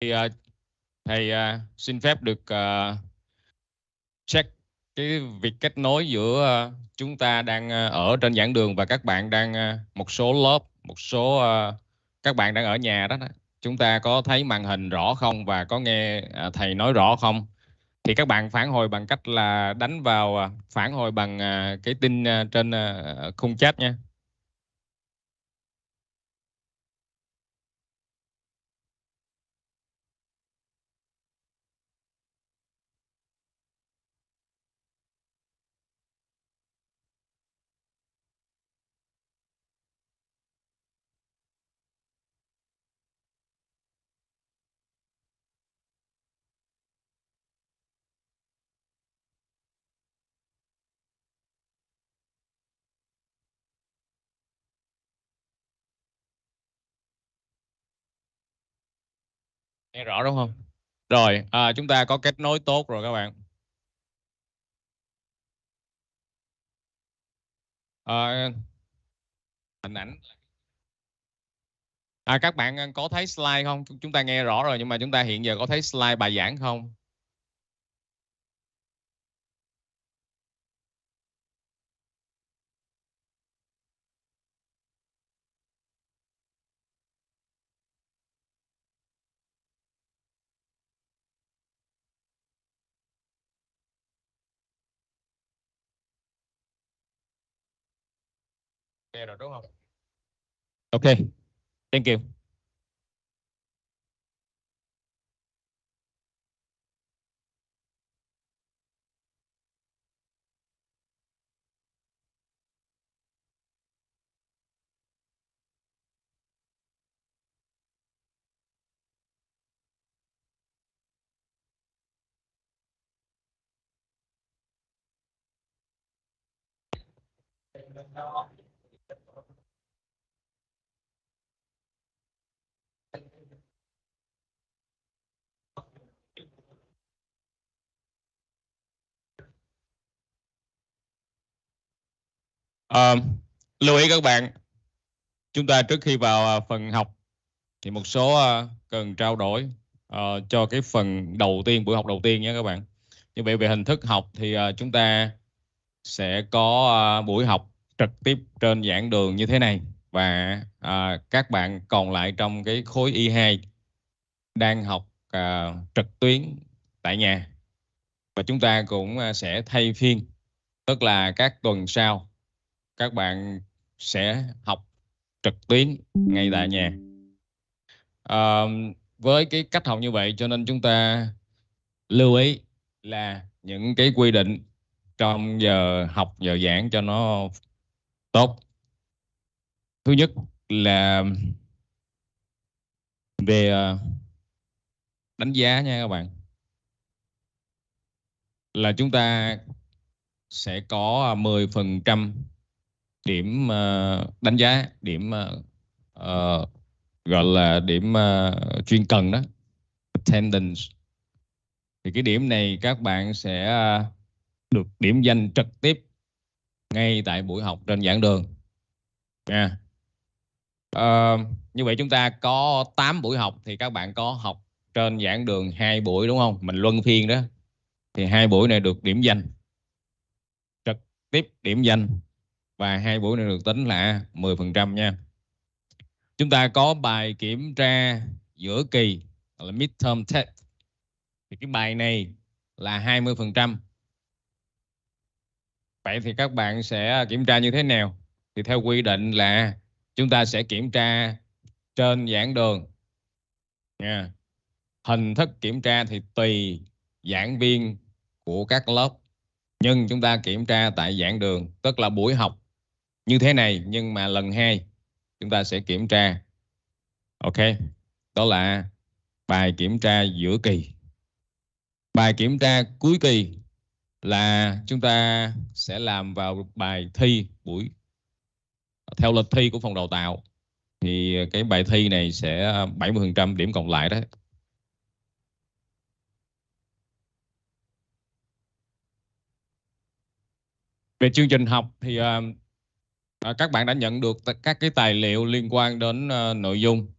Thì thầy xin phép được check cái việc kết nối giữa chúng ta đang ở trên giảng đường và các bạn đang một số lớp, một số các bạn đang ở nhà đó. Chúng ta có thấy màn hình rõ không và có nghe thầy nói rõ không? Thì các bạn phản hồi bằng cách là đánh vào phản hồi bằng cái tin trên khung chat nha. Nghe rõ đúng không? Rồi, chúng ta có kết nối tốt rồi các bạn. Ờ, Hình ảnh. Các bạn có thấy slide không? Chúng ta nghe rõ rồi nhưng mà chúng ta hiện giờ có thấy slide bài giảng không? Nghe rồi đúng không? Ok, thank you. Ờ, Lưu ý các bạn, chúng ta trước khi vào phần học thì một số cần trao đổi cho cái phần đầu tiên, buổi học đầu tiên nhé các bạn. Như vậy về hình thức học thì chúng ta sẽ có buổi học trực tiếp trên giảng đường như thế này, và các bạn còn lại trong cái khối Y2 đang học trực tuyến tại nhà, và chúng ta cũng sẽ thay phiên, tức là các tuần sau các bạn sẽ học trực tuyến ngay tại nhà. Ờ, với cái cách học như vậy cho nên chúng ta lưu ý là những cái quy định trong giờ học, giờ giảng cho nó tốt. Thứ nhất là về đánh giá nha các bạn, là chúng ta sẽ có 10% điểm đánh giá, điểm gọi là điểm chuyên cần đó, attendance. Thì cái điểm này các bạn sẽ được điểm danh trực tiếp ngay tại buổi học trên giảng đường nha. Ờ, Như vậy chúng ta có 8 buổi học thì các bạn có học trên giảng đường 2 buổi đúng không? Mình luân phiên đó. Thì 2 buổi này được điểm danh, trực tiếp điểm danh, và 2 buổi này được tính là 10% nha. Chúng ta có bài kiểm tra giữa kỳ là midterm test. Thì cái bài này là 20%. Vậy thì các bạn sẽ kiểm tra như thế nào? Thì theo quy định là chúng ta sẽ kiểm tra trên giảng đường nha. Hình thức kiểm tra thì tùy giảng viên của các lớp, nhưng chúng ta kiểm tra tại giảng đường, tức là buổi học như thế này nhưng mà lần hai chúng ta sẽ kiểm tra. Ok, đó là bài kiểm tra giữa kỳ. Bài kiểm tra cuối kỳ là chúng ta sẽ làm vào bài thi buổi theo lịch thi của phòng đào tạo. Thì cái bài thi này sẽ 70% điểm còn lại đó. Về chương trình học thì các bạn đã nhận được các cái tài liệu liên quan đến nội dung.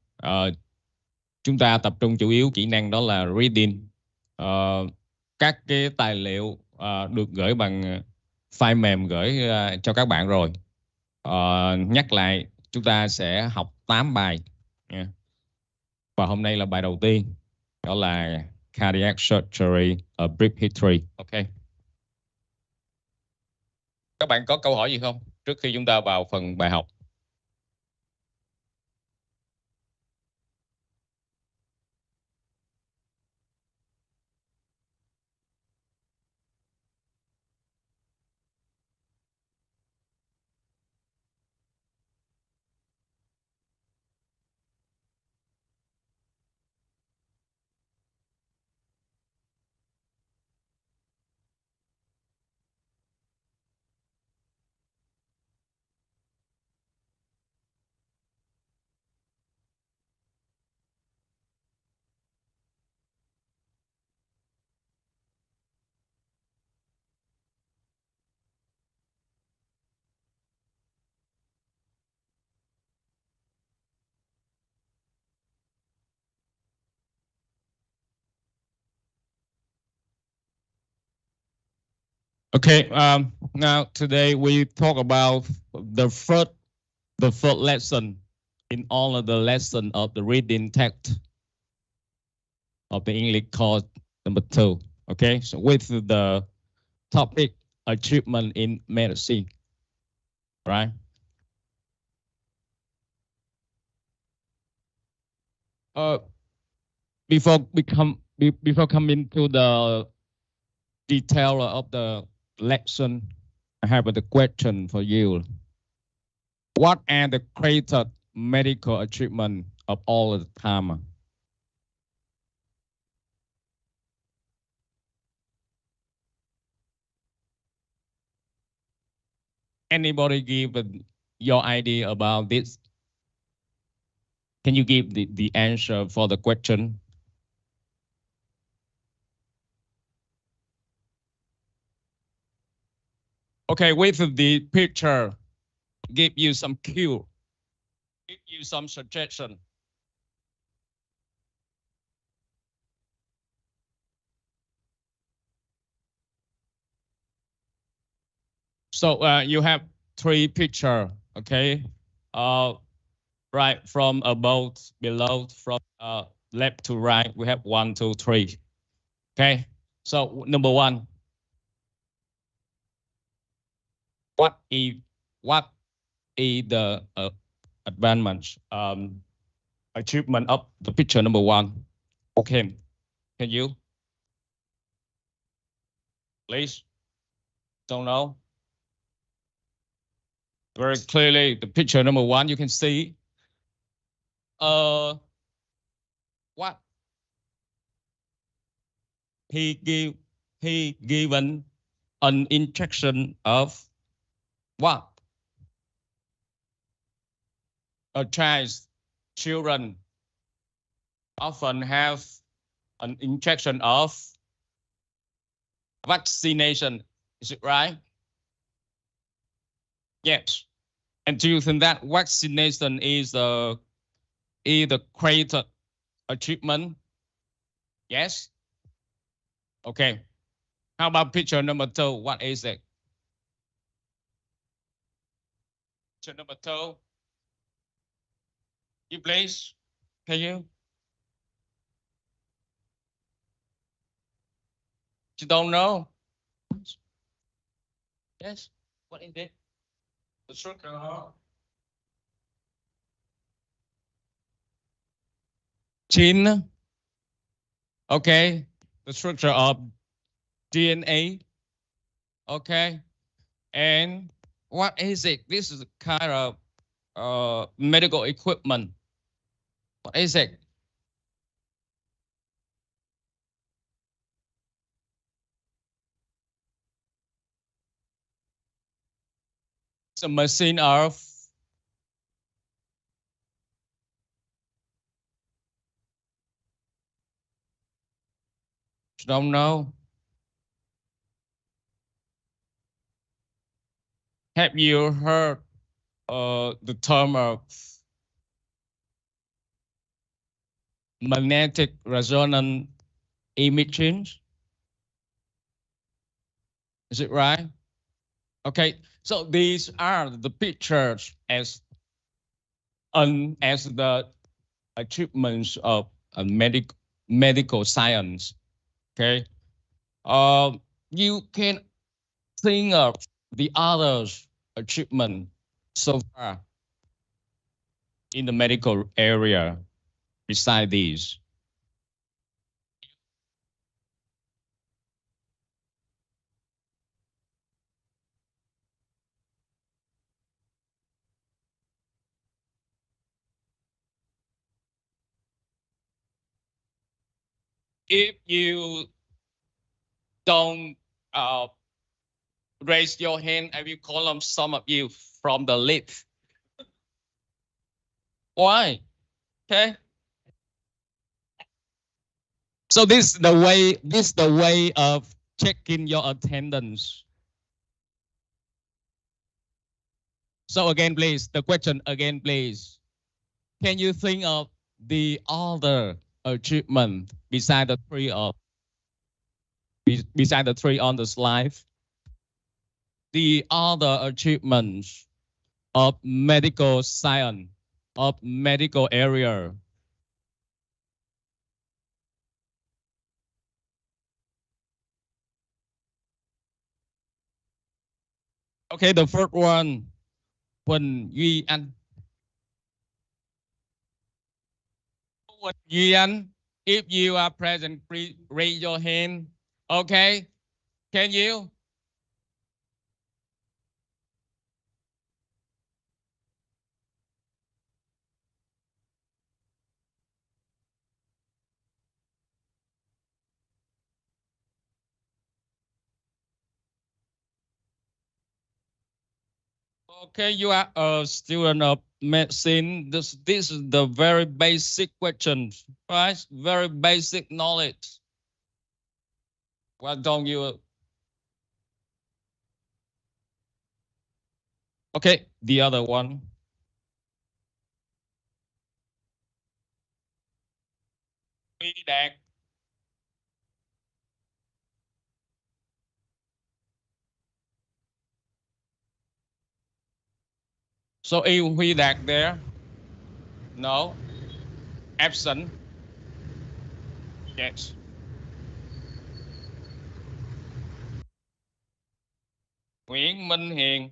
chúng ta tập trung chủ yếu kỹ năng đó là reading. Các cái tài liệu được gửi bằng file mềm gửi cho các bạn rồi. Nhắc lại, chúng ta sẽ học 8 bài nha. Và hôm nay là bài đầu tiên, đó là Cardiac Surgery, a Brief History. Ok. Các bạn có câu hỏi gì không trước khi chúng ta vào phần bài học? Okay, now today we talk about the first lesson in all of the lesson of the reading text of the English course number 2. Okay, so with the topic achievement in medicine, right? Before coming to the detail of the lesson, I have a question for you. What are the greatest medical achievement of all the time? Anybody give your idea about this? Can you give the answer for the question? Okay, with the picture, give you some cue, give you some suggestion. So you have 3 picture, okay? Right from above, below, from left to right, we have 1, 2, 3. Okay, so number 1. What is the advancement achievement of the picture number 1? Okay, can you please? Don't know. Very clearly, the picture number 1, you can see what he given an injection of what? A children often have an injection of vaccination. Is it right? Yes. And do you think that vaccination is the great achievement? Yes. Okay. How about picture number 2? What is it? Picture number 2. You please. Can you? You don't know? Yes. What is it? The structure. Gene. Okay. The structure of DNA. Okay. And what is it? This is a kind of medical equipment. What is it? It's a machine of don't know. Have you heard the term of magnetic resonance imaging. Is it right? Okay, so these are the pictures as the achievements of medical science. Okay, uh, you can think of the others achievement so far in the medical area beside these. If you don't raise your hand, I will call on some of you from the list. Why? Okay. So this is the way of checking your attendance. So again, please, the question again, please. Can you think of the other achievement beside the three on the slide? The other achievements of medical science, of medical area. Okay, the first one, Huỳnh Duy Anh. Huỳnh Duy Anh, if you are present, please raise your hand. Okay, can you? Okay, you are a student of medicine. This is the very basic questions, right? Very basic knowledge. Why don't you? Okay, the other one. Huy Đạt. So is Huy Đạt there? No. Absent. Yes. Nguyễn Minh Hiền.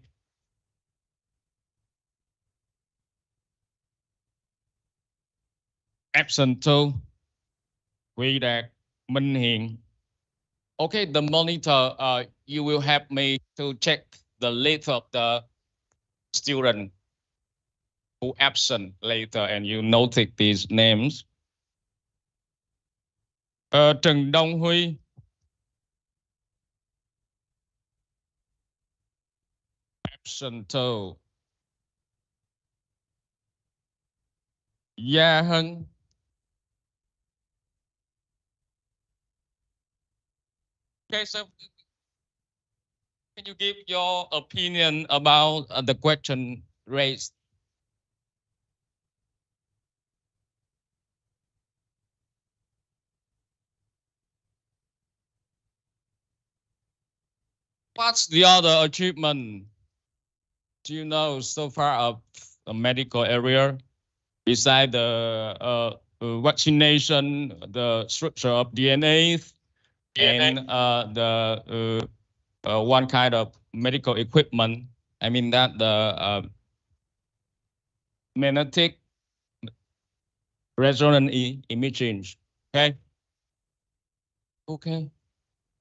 Absent too. Huy Đạt. Minh Hiền. Okay, the monitor, you will help me to check the list of the student who absent later, and you noted these names. Trần Đông Huy. Absent too. Gia Hân. Okay, so can you give your opinion about the question raised? What's the other achievement do you know so far of the medical area beside the vaccination, the structure of DNA, and the one kind of medical equipment? I mean that the magnetic resonance imaging. Okay. Okay.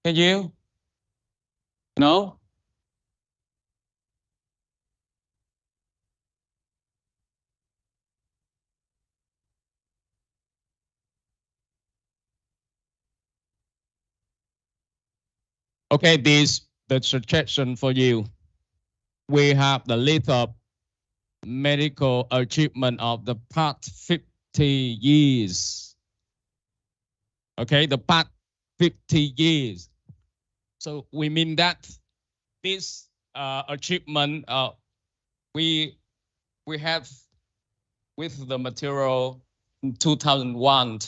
Can you? No. Okay, this the suggestion for you. We have the list of medical achievement of the past 50 years. Okay, the past 50 years. So we mean that this achievement we have with the material 2001,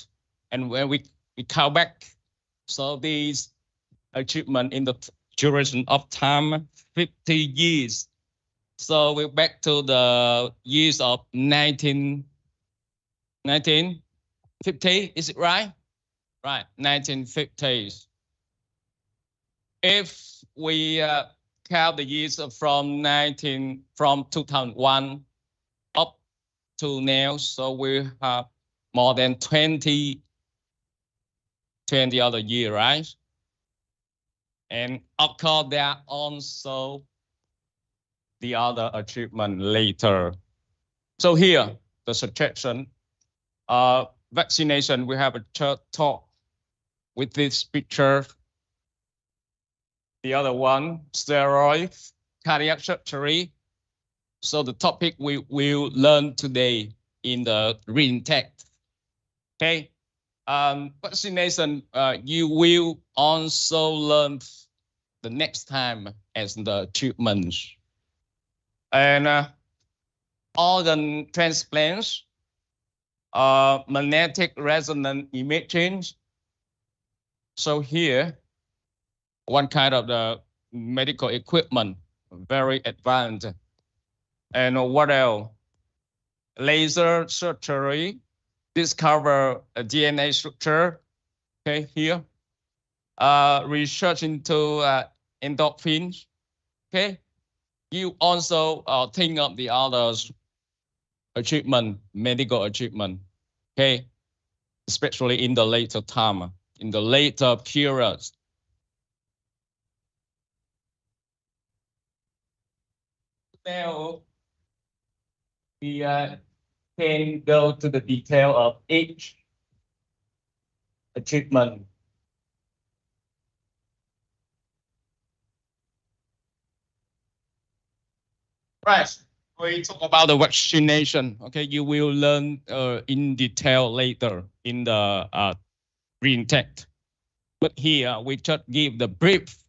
and when we count back, so these achievement in the duration of time 50 years. So we're back to the years of 1950. Is it right? Right, 1950s. If we count the years from 2001 up to now, so we have more than 20 other years, right? And of course, there are also the other achievement later. So here, the suggestion, vaccination, we have a talk with this picture. The other one, steroid, cardiac surgery. So the topic we will learn today in the REINTECH. Okay, vaccination, you will also learn the next time as the treatments. And organ transplants, magnetic resonance imaging. So here, one kind of the medical equipment, very advanced. And what else? Laser surgery, discover a DNA structure. Okay, here. Research into endorphins. Okay. You also think of the others achievement, medical achievement. Okay. Especially in the later time, in the later periods. Now, we can go to the detail of each achievement. Right, we talk about the vaccination. Okay, you will learn in detail later in the REINTECH. But here we just give the brief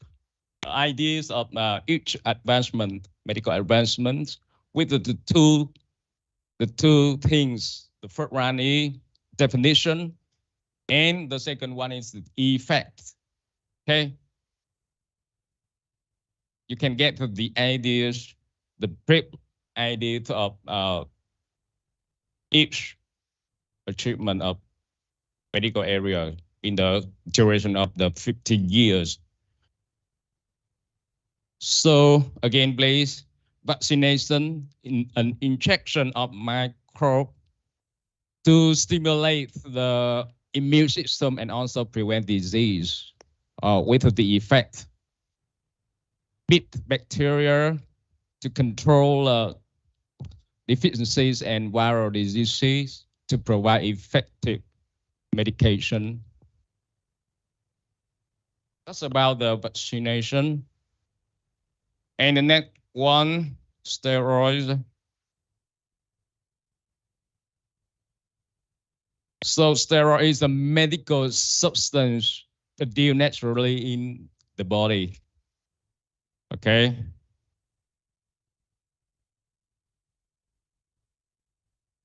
ideas of each advancement, medical advancement, with the two things. The first one is definition, and the second one is the effect. Okay, you can get to the ideas, the brief ideas of each achievement of medical area in the duration of the 50 years. So again, please, vaccination, an injection of microbe to stimulate the immune system and also prevent disease with the effect. Beat bacteria to control deficiencies and viral diseases to provide effective medication. That's about the vaccination. And the next one, steroids. So steroid is a medical substance produced naturally in the body. Okay.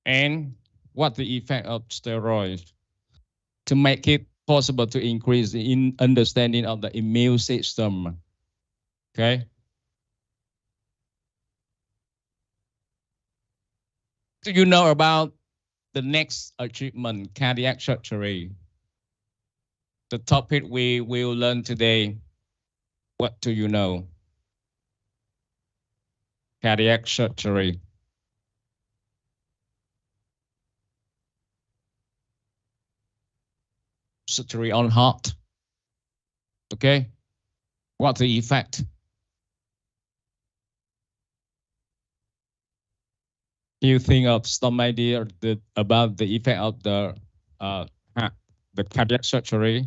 And what the effect of steroids? To make it possible to increase in understanding of the immune system. Okay. Do you know about the next achievement, cardiac surgery? The topic we will learn today. What do you know? Cardiac surgery. Surgery on heart. Okay. What's the effect? You think of some idea about the effect of the cardiac surgery?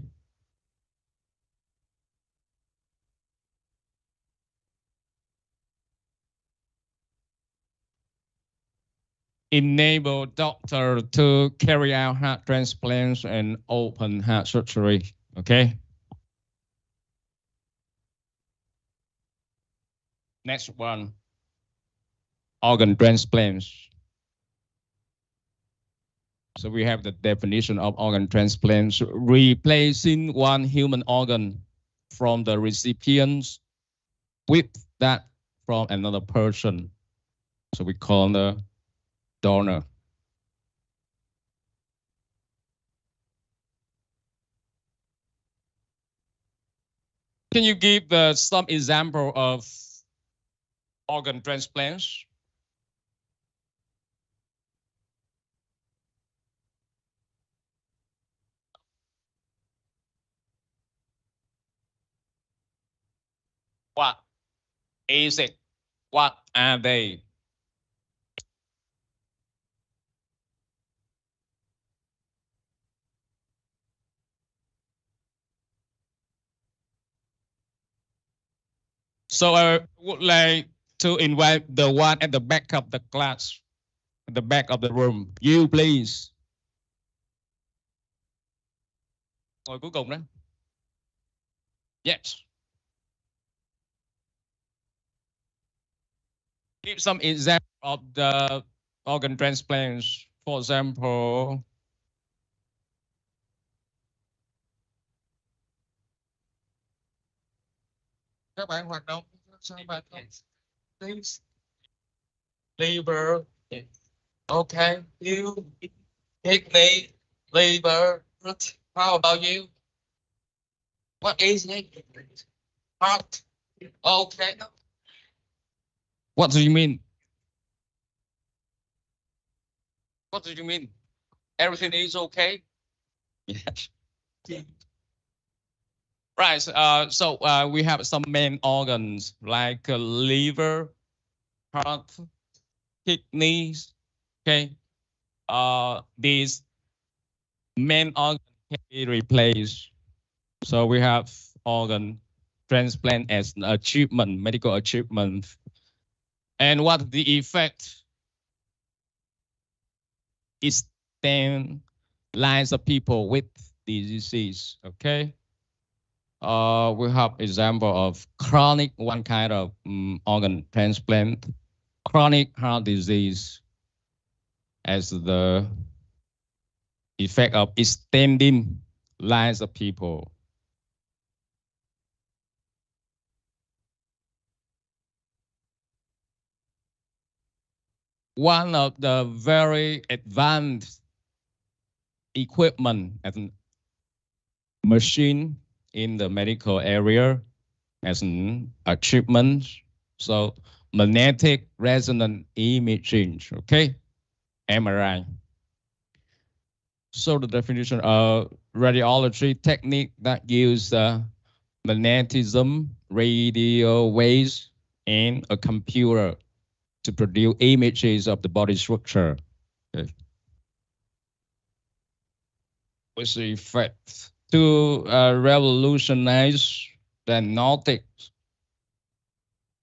Enable doctor to carry out heart transplants and open heart surgery. Okay. Next one, organ transplants. So we have the definition of organ transplants, replacing one human organ from the recipients with that from another person. So we call the donor. Can you give some example of organ transplants? What is it? What are they? So I would like to invite the one at the back of the class, at the back of the room. You please. Ngồi cuối cùng đó. Yes. Give some example of the organ transplants. For example, các bạn hoạt động sao bạn please liver, okay, you, kidney, liver. How about you? What is it? Heart. Okay. What do you mean? What do you mean? Everything is okay? Yes. Right. So we have some main organs like liver, heart, kidneys. Okay. These main organs can be replaced. So we have organ transplant as an achievement, medical achievement. And what the effect is 10 lives of people with the disease. Okay. We have example of chronic, one kind of organ transplant, chronic heart disease as the effect of extending lives of people. One of the very advanced equipment and machine in the medical area as an achievement. So magnetic resonance imaging, okay, MRI. So the definition of radiology technique that use magnetism, radio waves, and a computer to produce images of the body structure. Okay. With the effect to revolutionize diagnostic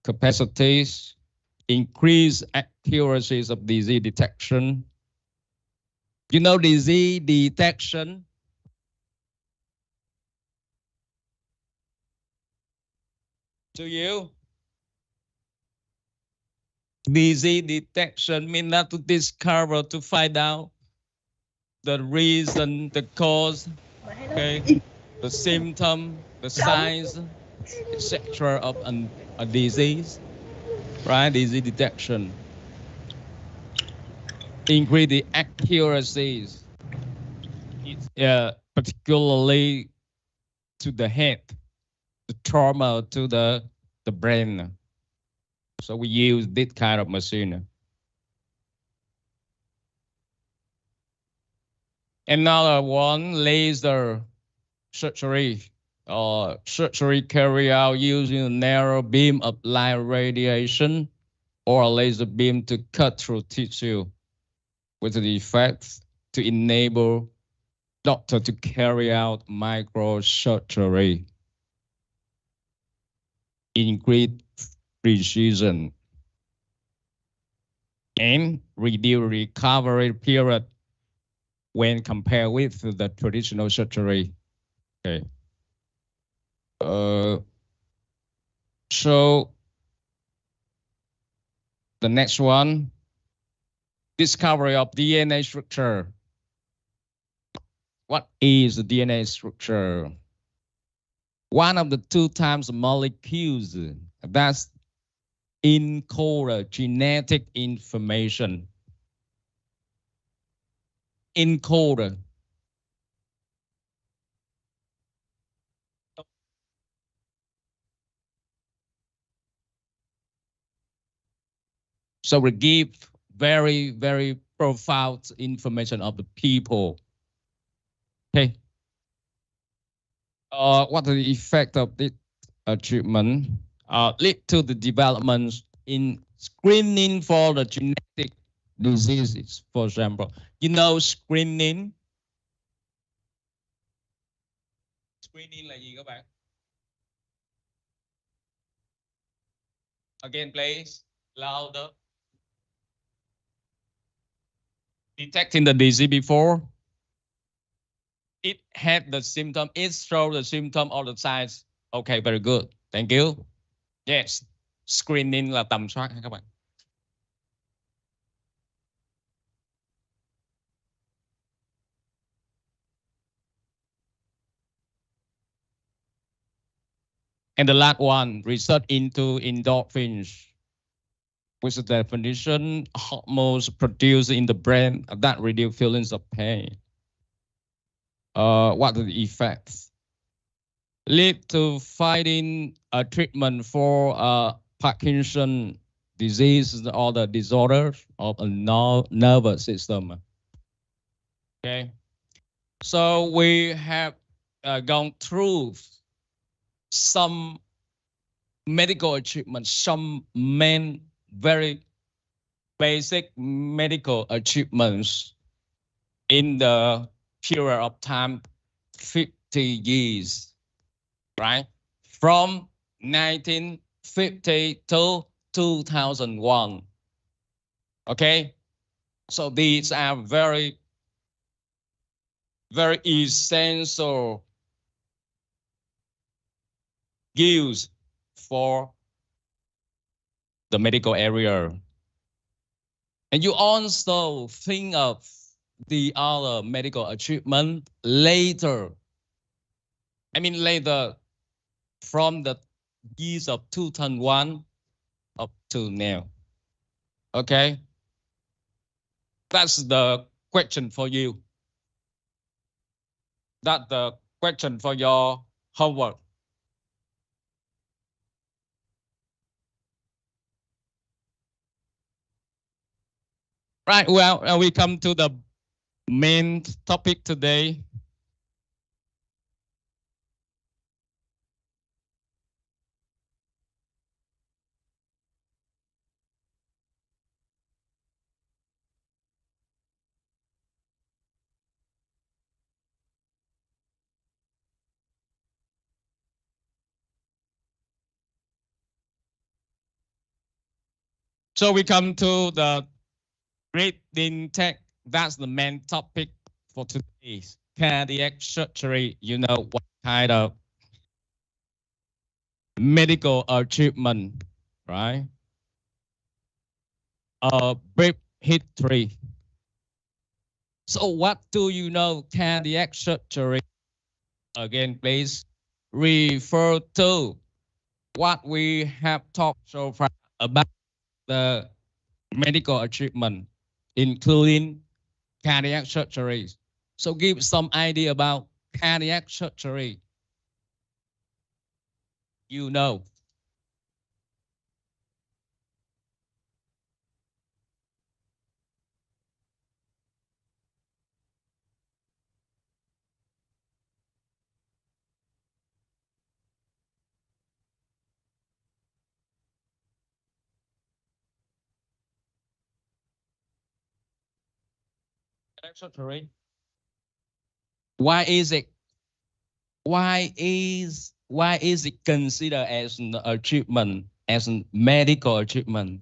capacities, increase accuracies of disease detection. You know disease detection? To you? Disease detection means not to discover, to find out the reason, the cause, okay, the symptom, the signs, etc. of a disease, right? Disease detection. Increase the accuracies, particularly to the head, the trauma to the brain. So we use this kind of machine. Another one, laser surgery. Surgery carried out using a narrow beam of light radiation or a laser beam to cut through tissue with the effect to enable doctor to carry out microsurgery. Increase precision and reduce recovery period when compared with the traditional surgery. Okay. So the next one, discovery of DNA structure. What is the DNA structure? One of the two times molecules that's encode genetic information. Encoder. So we give very, very profound information of the people. Okay. What are the effect of this treatment? Lead to the development in screening for the genetic diseases, for example. You know screening? Screening là gì các bạn? Again, please. Louder. Detecting the disease before it had the symptom, it showed the symptom or the signs. Okay, very good. Thank you. Yes. Screening là tầm soát các bạn. And the last one, research into endorphins, which is the definition, hormones produced in the brain that reduce feelings of pain. What are the effects? Lead to finding a treatment for Parkinson disease or the disorders of a nervous system. Okay, so we have gone through some medical achievements, some main very basic medical achievements in the period of time 50 years, right? From 1950 to 2001. Okay, so these are very, very essential use for the medical area. And you also think of the other medical achievement later. I mean, later from the years of 2001 up to now. Okay. That's the question for you. That's the question for your homework. Right, well, we come to the main topic today. So we come to the breathing tech. That's the main topic for today. Cardiac surgery, you know what kind of medical achievement, right? Brief history. So what do you know cardiac surgery? Again, please refer to what we have talked so far about the medical achievement, including cardiac surgery. So give some idea about cardiac surgery. You know. Cardiac surgery. Why is it? Why is it considered as an achievement, as a medical achievement?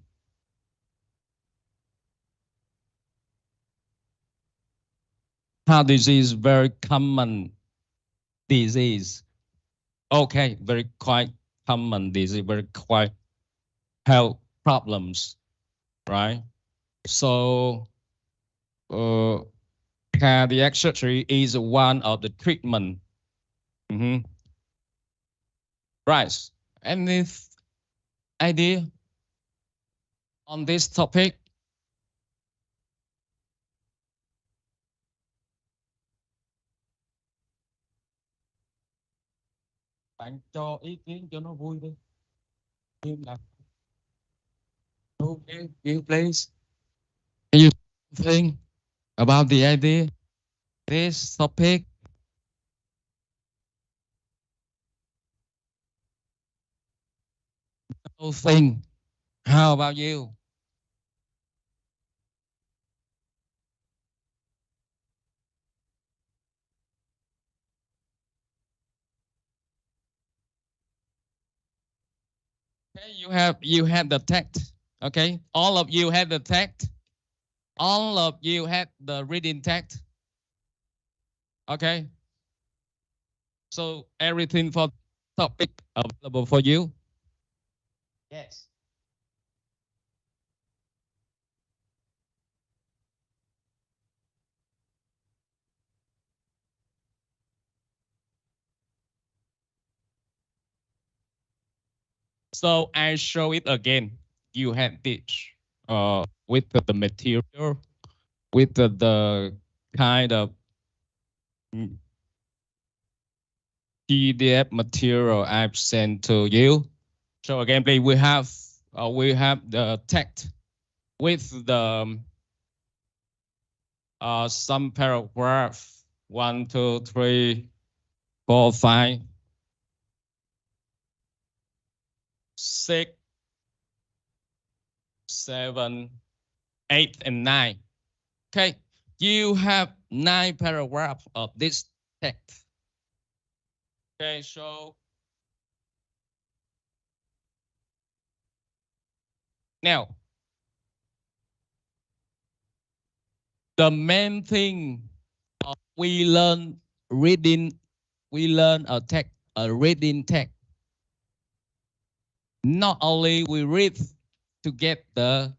Heart disease very common disease. Okay, very quite common disease, very quite health problems, right? So Cardiac surgery is one of the treatment. Right. Any idea on this topic? Bạn cho ý kiến cho nó vui đi. Im lặng. Okay, you please. You think about the idea, this topic? Thing. How about you? Okay, you had the text. Okay, all of you had the text. All of you had the reading text. Okay. So everything for topic available for you. Yes. So I show it again. You have this with the material, with the kind of PDF material I've sent to you. So again, please, we have the text with the some paragraph 1, 2, 3, 4, 5, 6, 7, 8, and 9. Okay, you have 9 paragraphs of this text. Okay, so now the main thing we learn reading, we learn a reading text. Not only we read to get the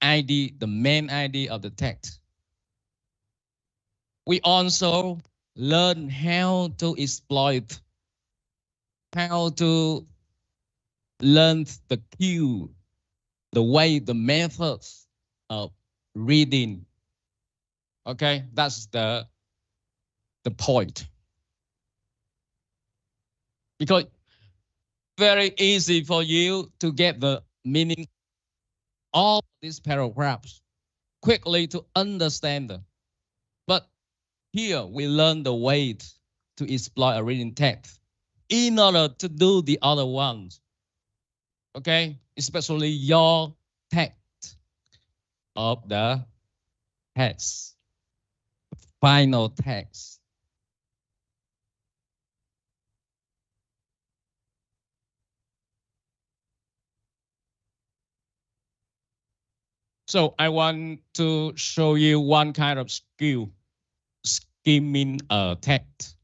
ID, the main ID of the text. We also learn how to exploit, how to learn the cue, the way, the methods of reading. Okay, that's the point. Because very easy for you to get the meaning of these paragraphs quickly to understand them. But here we learn the way to exploit a reading text in order to do the other ones. Okay, especially your text of the text, final text. So I want to show you one kind of skill, skimming a text,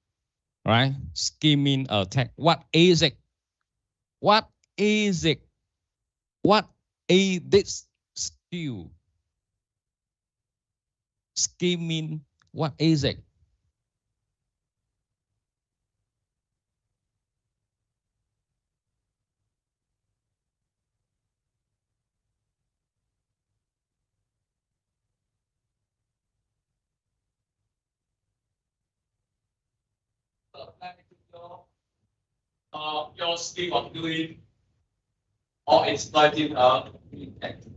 right? Skimming a text. What is it? What is it? What is this skill? Skimming, what is it? Your skill of doing or exploiting a text.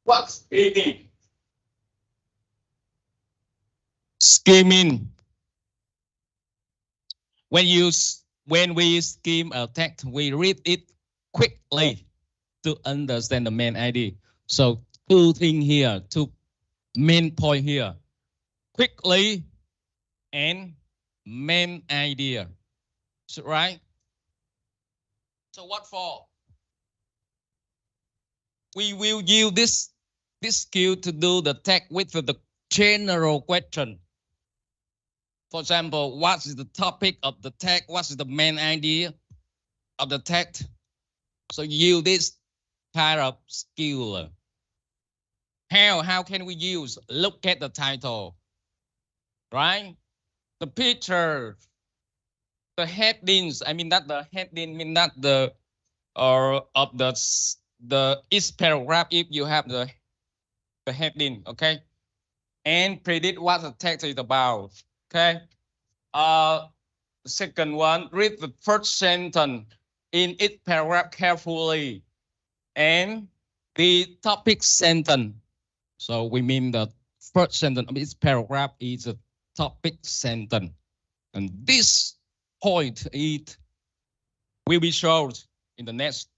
What's skimming? Skimming. When we skim a text, we read it quickly to understand the main idea. So two things here, two main point here. Quickly and main idea. So, right? So what for? We will use this skill to do the text with the general question. For example, what is the topic of the text? What is the main idea of the text? So use this kind of skill. How can we use? Look at the title, right? The picture, the headings. I mean that the heading mean that the or of the each paragraph if you have the heading, okay, and predict what the text is about, okay. The second one, read the first sentence in each paragraph carefully and the topic sentence. So we mean the first sentence of each paragraph is a topic sentence, and this point it will be shown in the next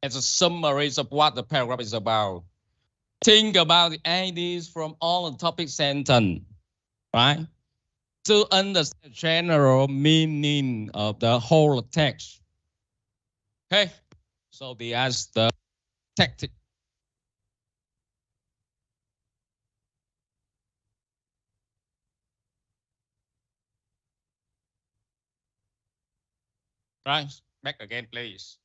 as a summary of what the paragraph is about. Think about the ideas from all the topic sentence, right? To understand the general meaning of the whole text. Okay, so that's the tactic. Right, back again, please.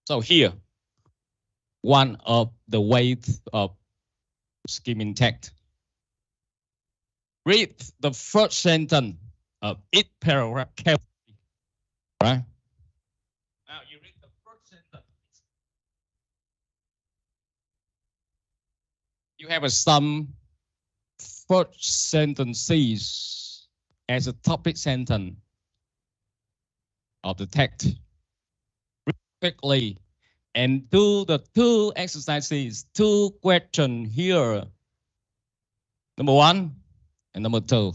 So here, one of the ways of skimming text. Read the first sentence of each paragraph carefully, right? Now you read the first sentence. You have some first sentences as a topic sentence of the text. Read quickly and do the two exercises, two questions here. Number one and number two.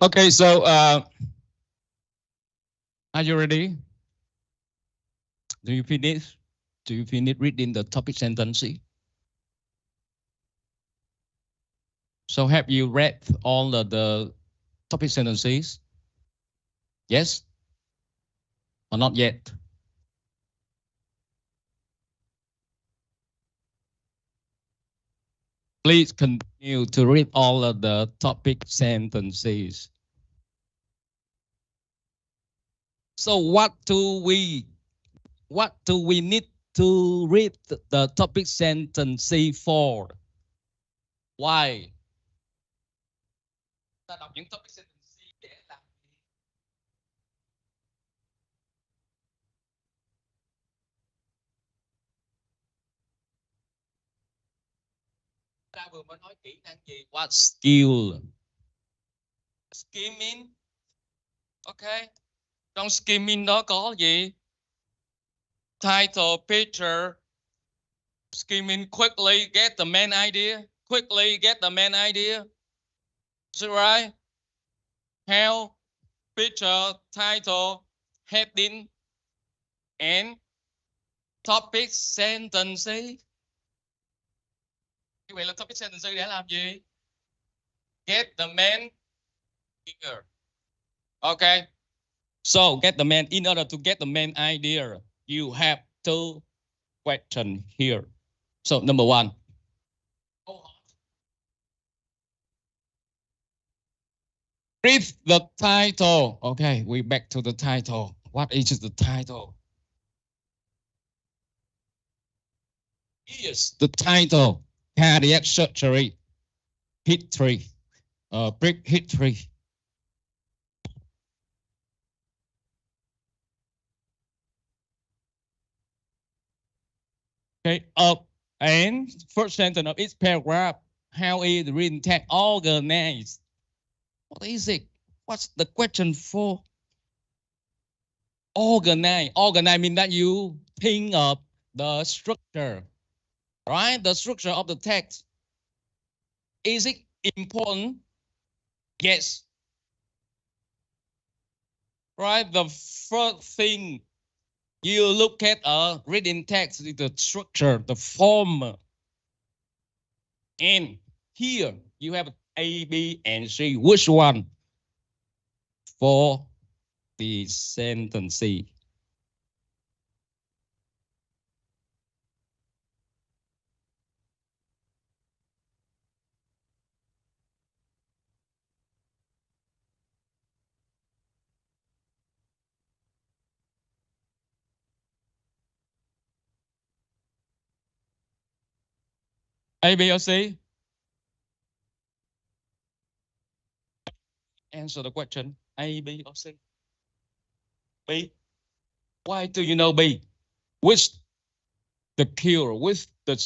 Okay, so are you ready? Do you finish? Do you finish reading the topic sentence? So have you read all of the topic sentences? Yes or not yet? Please continue to read all of the topic sentences. So what do we need to read the topic sentence for? Why? Ta đọc những topic sentence để làm gì? Ta vừa mới nói kỹ năng gì? What skill? Skimming. Okay. Trong skimming đó có gì? Title, picture. Skimming quickly get the main idea. Quickly get the main idea. Is it right? How, picture, title, heading, and topic sentence. Như vậy là topic sentence để làm gì? Get the main idea. Okay. So get the main. In order to get the main idea, you have two questions here. So number one. Read the title. Okay, we back to the title. What is the title? Yes, the title. Cardiac surgery. History. Brief history. Okay, and first sentence of each paragraph. How is the written text organized? What is it? What's the question for? Organize. Organize means that you think of the structure, right? The structure of the text. Is it important? Yes. Right? The first thing you look at a reading text is the structure, the form. And here you have A, B, and C. Which one for the sentence? A, B, or C? Answer the question. A, B, or C? B. Why do you know B? Which the cure, which the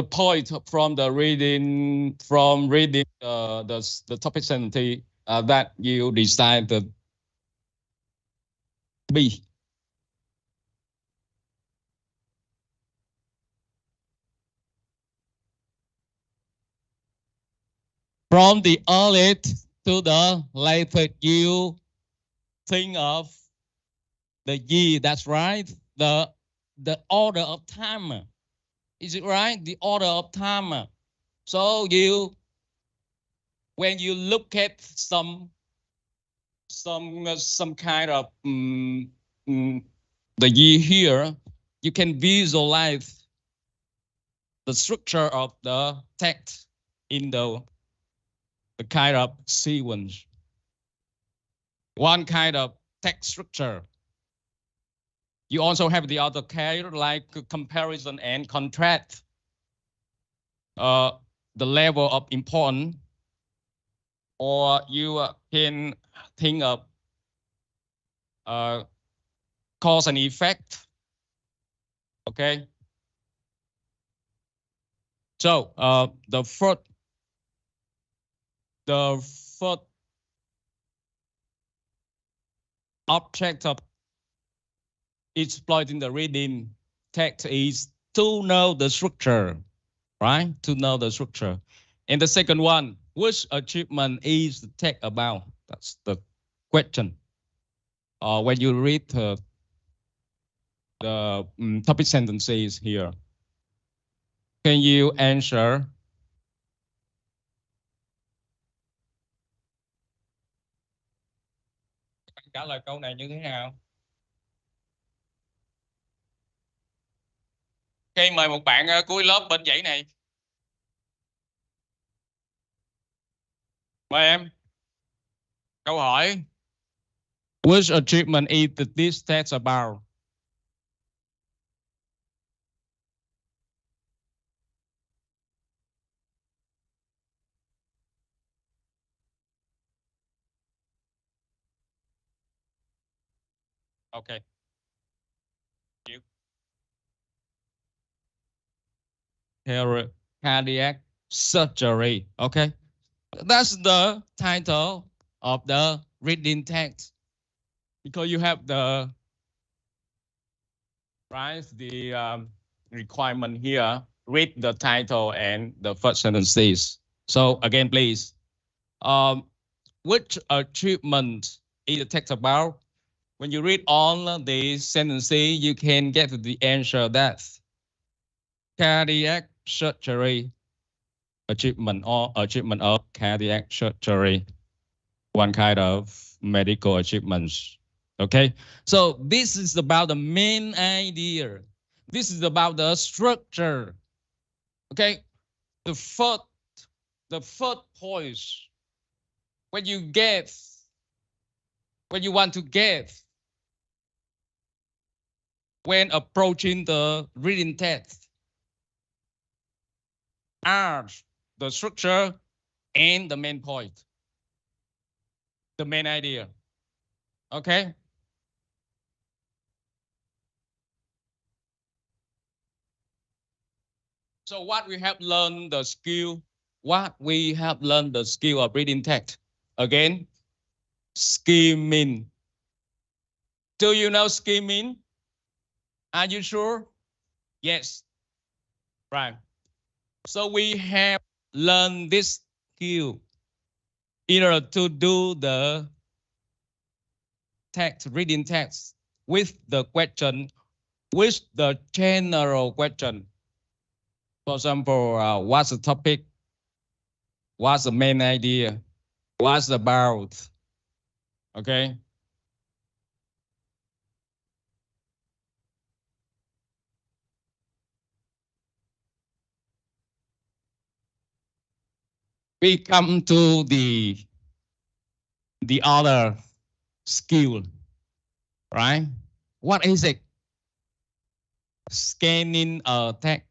point from the reading the topic sentence that you decide the B. From the earliest to the latest, you think of the year. That's right. The order of time. Is it right? The order of time. So when you look at some kind of the year here, you can visualize the structure of the text in the kind of sequence. One kind of text structure. You also have the other kind like comparison and contrast. The level of importance, or you can think of cause and effect. Okay. So the first object of exploiting the reading text is to know the structure, right? To know the structure. And the second one, which achievement is the text about? That's the question. When you read the topic sentences here, can you answer? Trả lời câu này như thế nào? Ok, mời một bạn cuối lớp bên dãy này. Mời em. Câu hỏi. Which achievement is this text about? Okay. Cardiac surgery. Okay. That's the title of the reading text. Because you have the requirement here. Read the title and the first sentences. So again, please. Which achievement is the text about? When you read all the sentences, you can get to the answer that cardiac surgery achievement or achievement of cardiac surgery, one kind of medical achievements. Okay, so this is about the main idea. This is about the structure. Okay, the first point when you want to get when approaching the reading text are the structure and the main point, the main idea. Okay. So what we have learned the skill of reading text. Again, skimming. Do you know skimming? Are you sure? Yes. Right. So we have learned this skill in order to do the text, reading text with the question, with the general question. For example, what's the topic? What's the main idea? What's about? Okay. We come to the other skill, right? What is it? Scanning a text.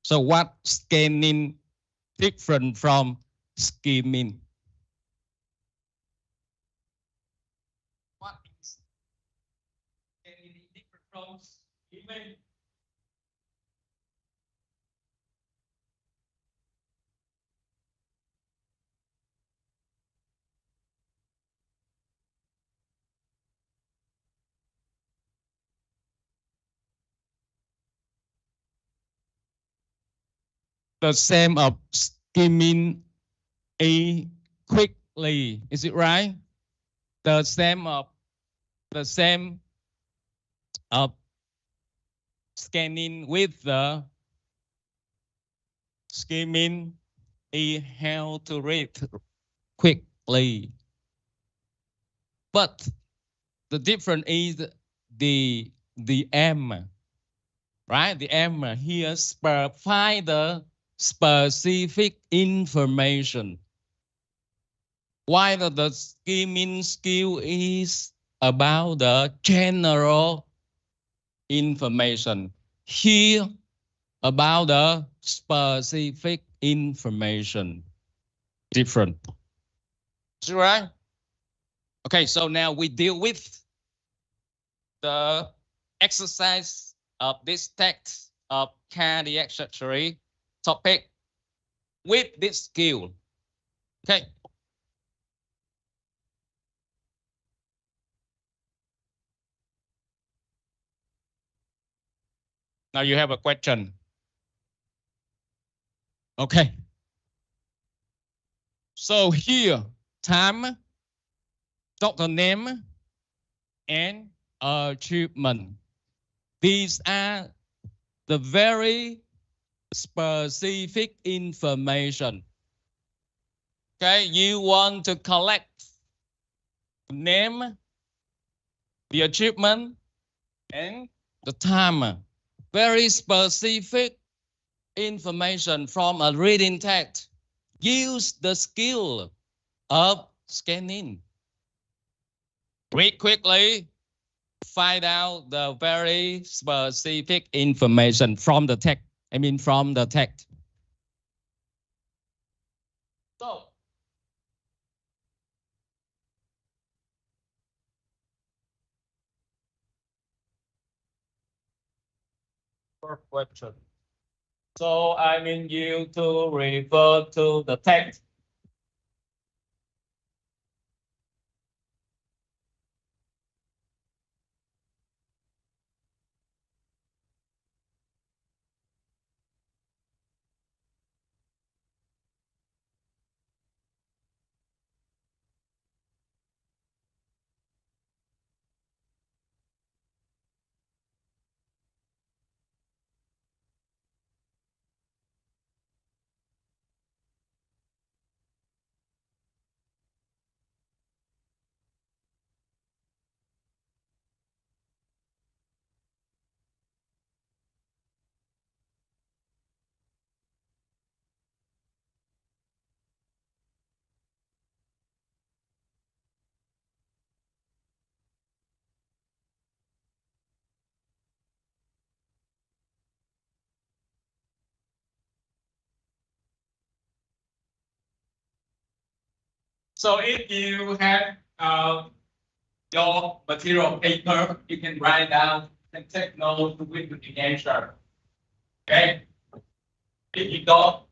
So what scanning different from skimming? What is scanning different from skimming? The same of skimming a quickly. Is it right? The same of scanning with the skimming a how to read quickly. But the difference is the M, right? The M here find the specific information. While the skimming skill is about the general information. Here about the specific information. Different. Is that right? Okay, so now we deal with the exercise of this text of cardiac surgery topic with this skill. Okay. Now you have a question. Okay. So here, time, doctor name, and achievement. These are the very specific information. Okay, you want to collect name, the achievement, and the time. Very specific information from a reading text. Use the skill of scanning. Read quickly, find out the very specific information from the text. From the text. So, first question. So I mean you to refer to the text. So if you have your material paper, you can write down and take note with the answer. Okay. If you don't,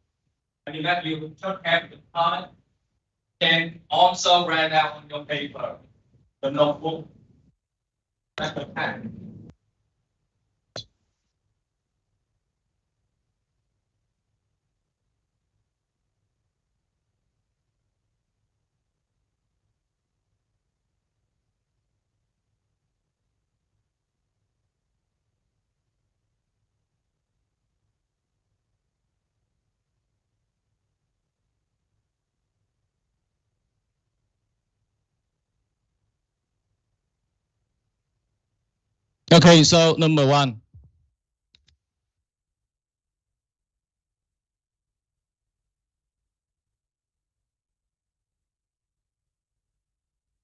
I mean that you just have the time, can also write down on your paper, the notebook. Okay, so number one.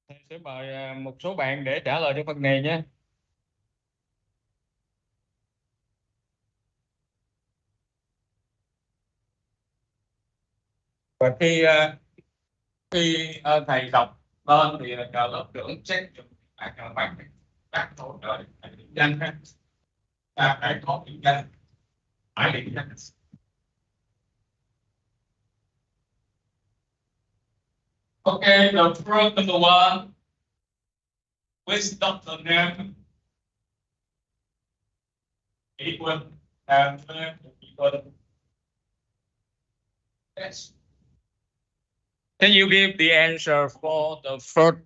Thầy sẽ mời một số bạn để trả lời cho phần này nhé. Và khi thầy đọc tên thì nhờ lớp trưởng check cho bạn các hỗ trợ định danh ha. Ta phải có định danh, phải định danh. Okay, the first number one, with doctor name, equal and equal. Yes. Can you give the answer for the first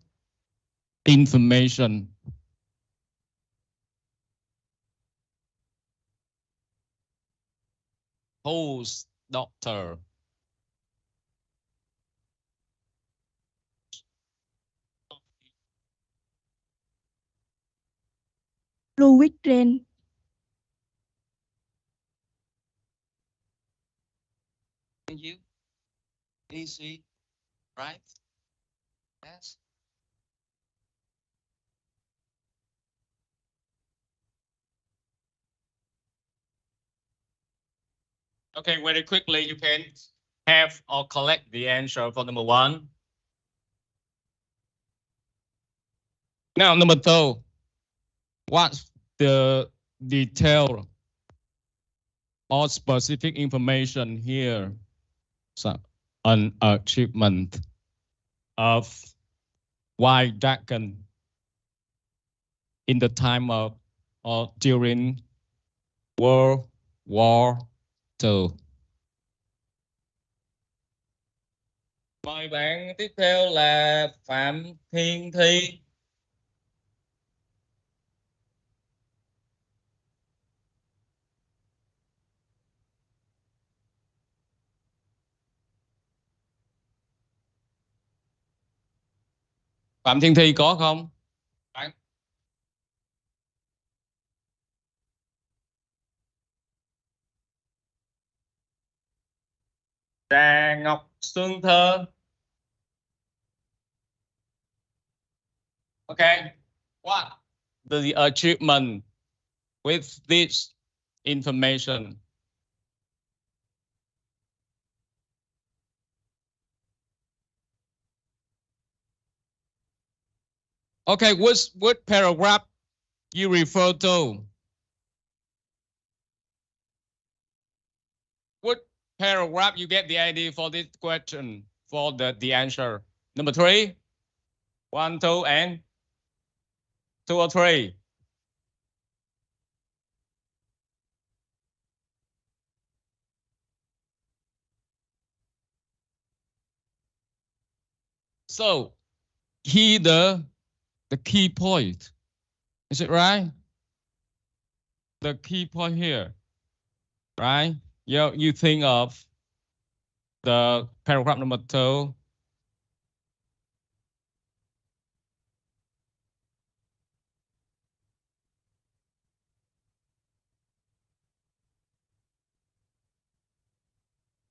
information? Who's doctor? Louis Ren. Thank you. Easy, right? Yes. Okay, very quickly, you can have or collect the answer for number one. Now, number two, what's the detail or specific information here? So, an achievement of White Dragon in the time of or during World War II. Mời bạn tiếp theo là Phạm Thiên Thi. Phạm Thiên Thi có không? Bạn. Trà Ngọc Xuân Thơ. Okay. What the achievement with this information? Okay, what paragraph you refer to? What paragraph you get the idea for this question for the answer? Number 3, 1, 2, and 2 or 3. So here the key point. Is it right? The key point here, right? You think of the paragraph number 2.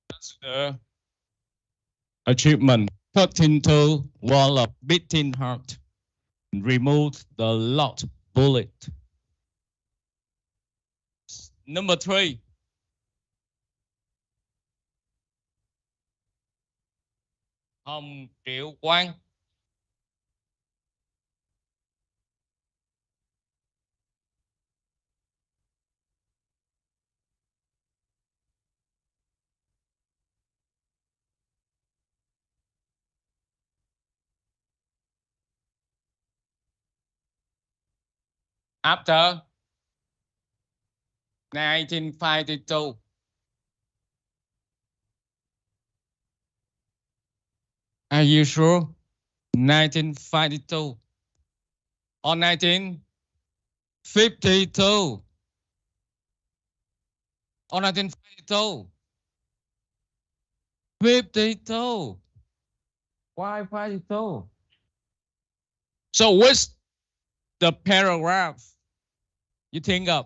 That's the achievement. Cut into wall of beating heart. Remove the locked bullet. Number 3. Hồng Triệu Quang. After 1952. Are you sure? 1952 or 1952 or 1952? 52. Why 52? So what's the paragraph you think of?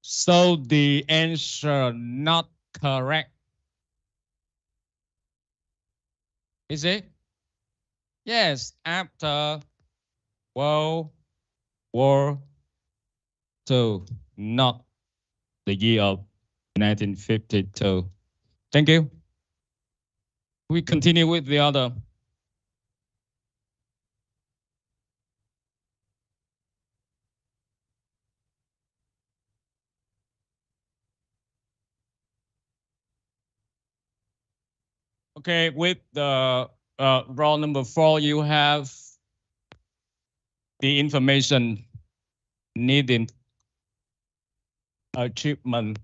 So the answer not correct. Is it? Yes, after World War II, not the year of 1952. Thank you. We continue with the other. Okay, with the row number 4, you have the information needed achievement.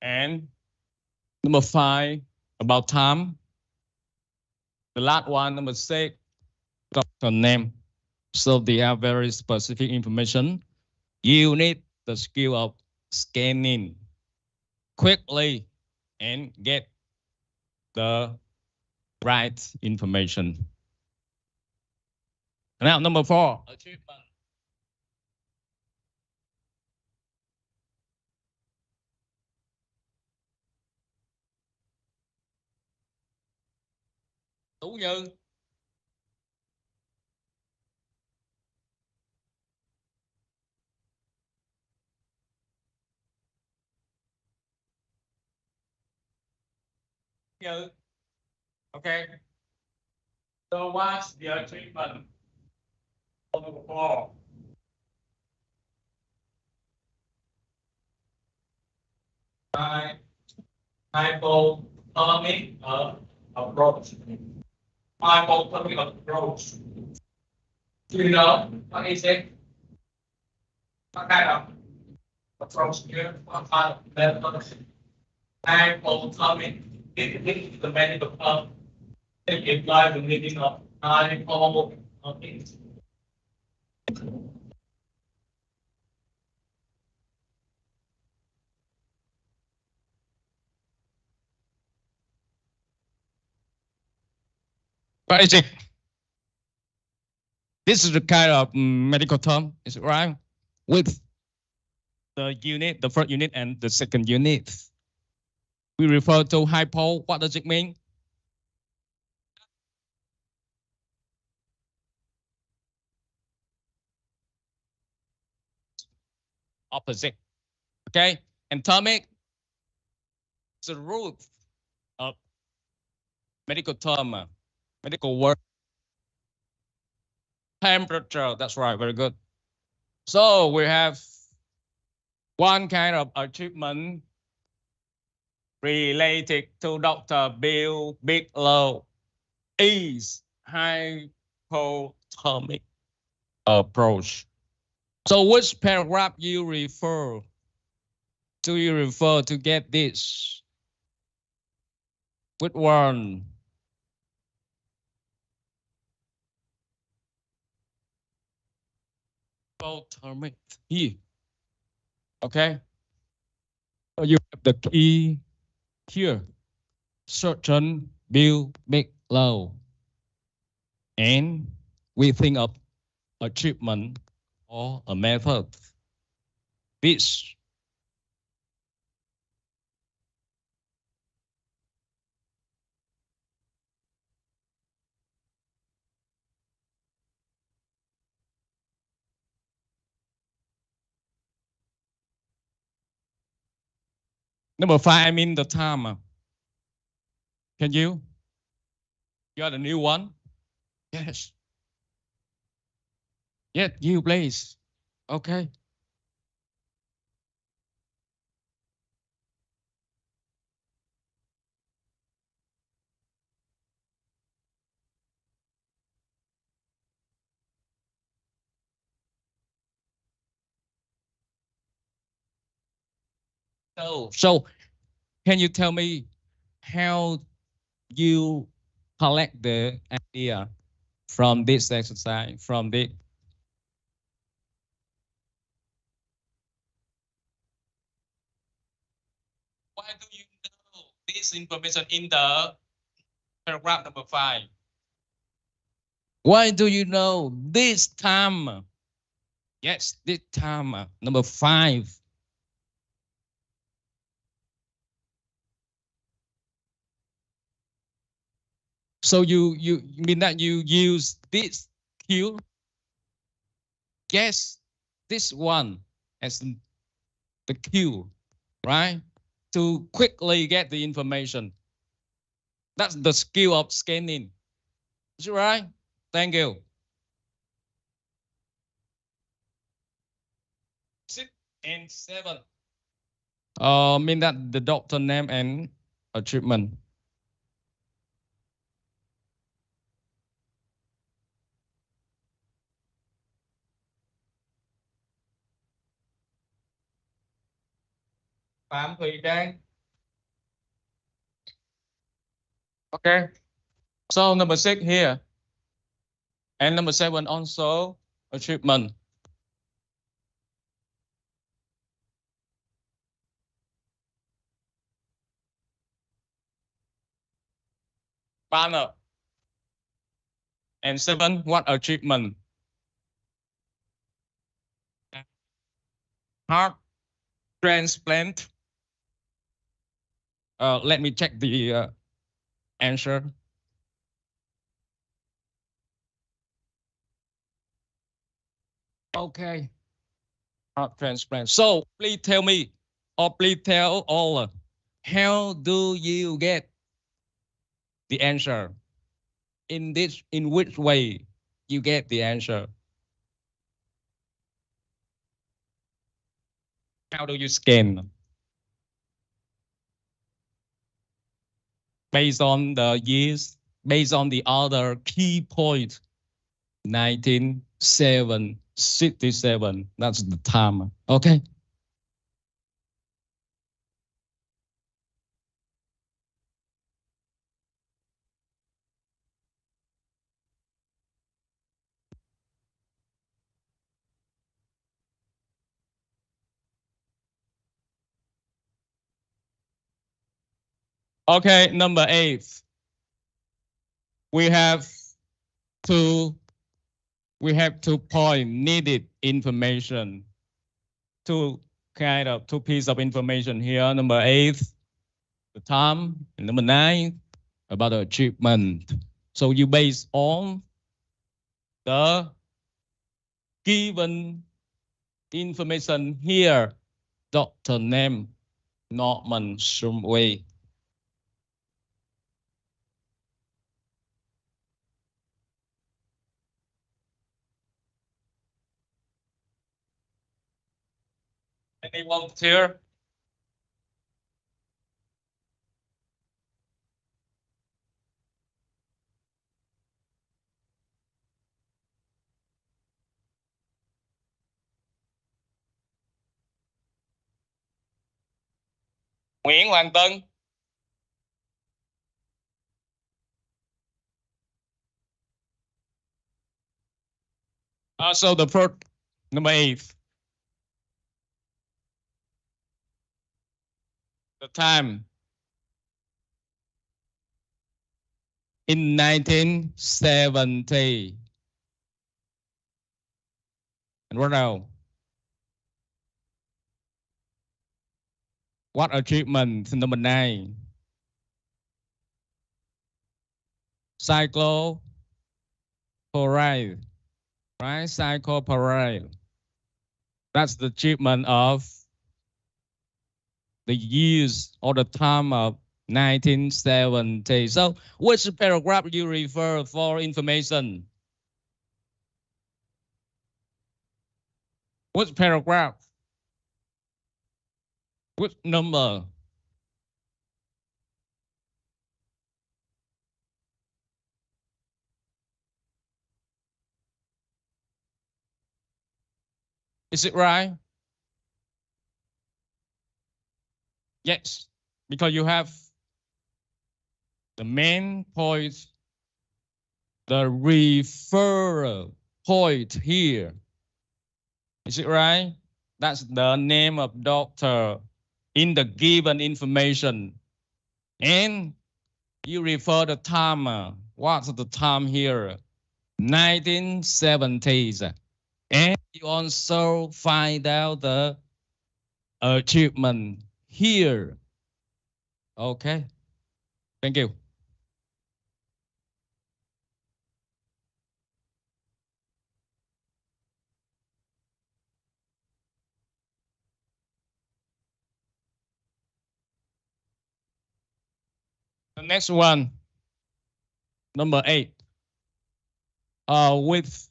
And number 5, about time. The last one, number 6, doctor name. So they have very specific information. You need the skill of scanning quickly and get the right information. Now, number 4, achievement. Tú Như. Như. Okay. So what's the achievement of number 4? Hypothermic approach. Hypothermic approach. Do you know what is it? What kind of approach here? What kind of method? Hypothermic. This is the medical term. It implies the meaning of hypothermic. What is it? This is the kind of medical term, is it right? With the unit, the first unit and the second unit. We refer to hypo. What does it mean? Opposite. Okay? And thermic is the root of medical term, medical word. Temperature. That's right. Very good. So we have one kind of achievement related to Dr. Bill Bigelow is hypothermic approach. So which paragraph you refer to get this? Which one? Hypothermic here. Okay. So you have the key here. Certain Bill Bigelow. And we think of achievement or a method. This Number 5, I mean the time. Can you? You are the new one? Yes. Yes, you please. Okay. So can you tell me how you collect the idea from this exercise, from this? Why do you know this information in the paragraph number 5? Why do you know this time? Yes, this time, number 5. So you mean that you use this cue? Yes, this one as the cue, right? To quickly get the information. That's the skill of scanning. Is it right? Thank you. 6 and 7. Mean that the doctor name and treatment. Phạm Thùy Trang. Okay. So number 6 here. And number 7 also a treatment. Banner. And 7, what achievement? Heart transplant. Let me check the answer. Okay. Heart transplant. So please tell me, or please tell all, how do you get the answer? In which way you get the answer? How do you scan? Based on the years, based on the other key point, 1967. That's the time. Okay. Okay, number 8. We have two point needed information. Two piece of information here. Number 8, the time, and number 9, about the achievement. So you base on the given information here. Doctor name Norman Shumway. Any volunteer? Nguyễn Hoàng Tân. So the first, number 8. The time in 1970. And what else? What achievement? Number 9. Cyclopyrrole, right? Cyclopyrrole. That's the achievement of the years or the time of 1970. So which paragraph you refer for information? Which paragraph? Which number? Is it right? Yes, because you have the main point, the referral point here. Is it right? That's the name of doctor in the given information. And you refer the time. What's the time here? 1970s. And you also find out the achievement here. Okay. Thank you. The next one, number 8. With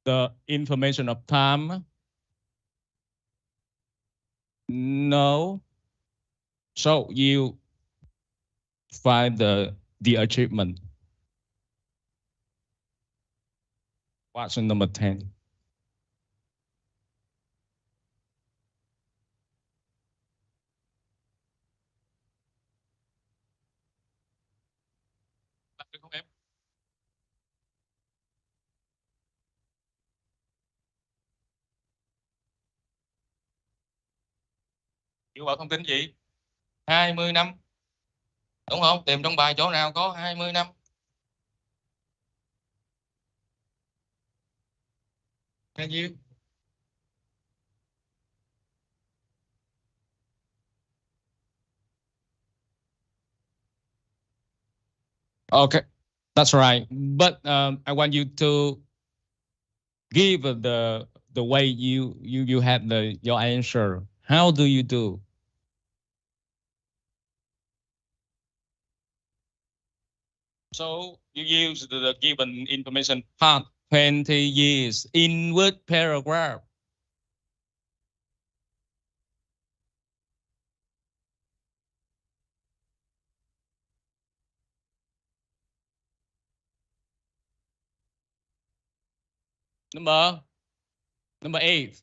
the information of time. No. So you find the achievement. What's in number 10? Được không em? Chịu bảo thông tin gì? 20 năm. Đúng không? Tìm trong bài chỗ nào có 20 năm. Bao nhiêu? Okay, that's right. But I want you to give the way you had your answer. How do you do? So you use the given information past 20 years in which paragraph? Number 8.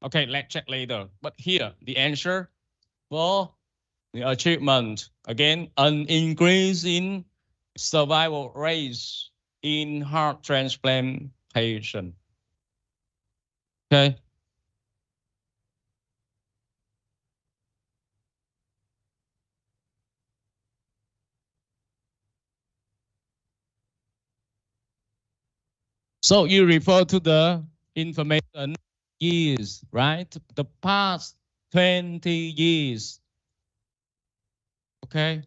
Okay, let's check later. But here, the answer for the achievement, again, an increase in survival rates in heart transplant patient. Okay. So you refer to the information years, right? The past 20 years. Okay.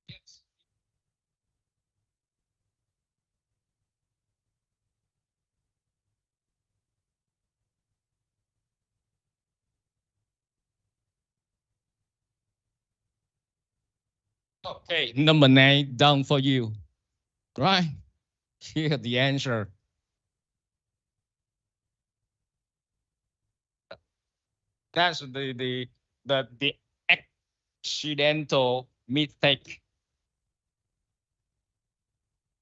Yes. Okay, number 9 done for you. Right? Here the answer. That's the accidental mistake.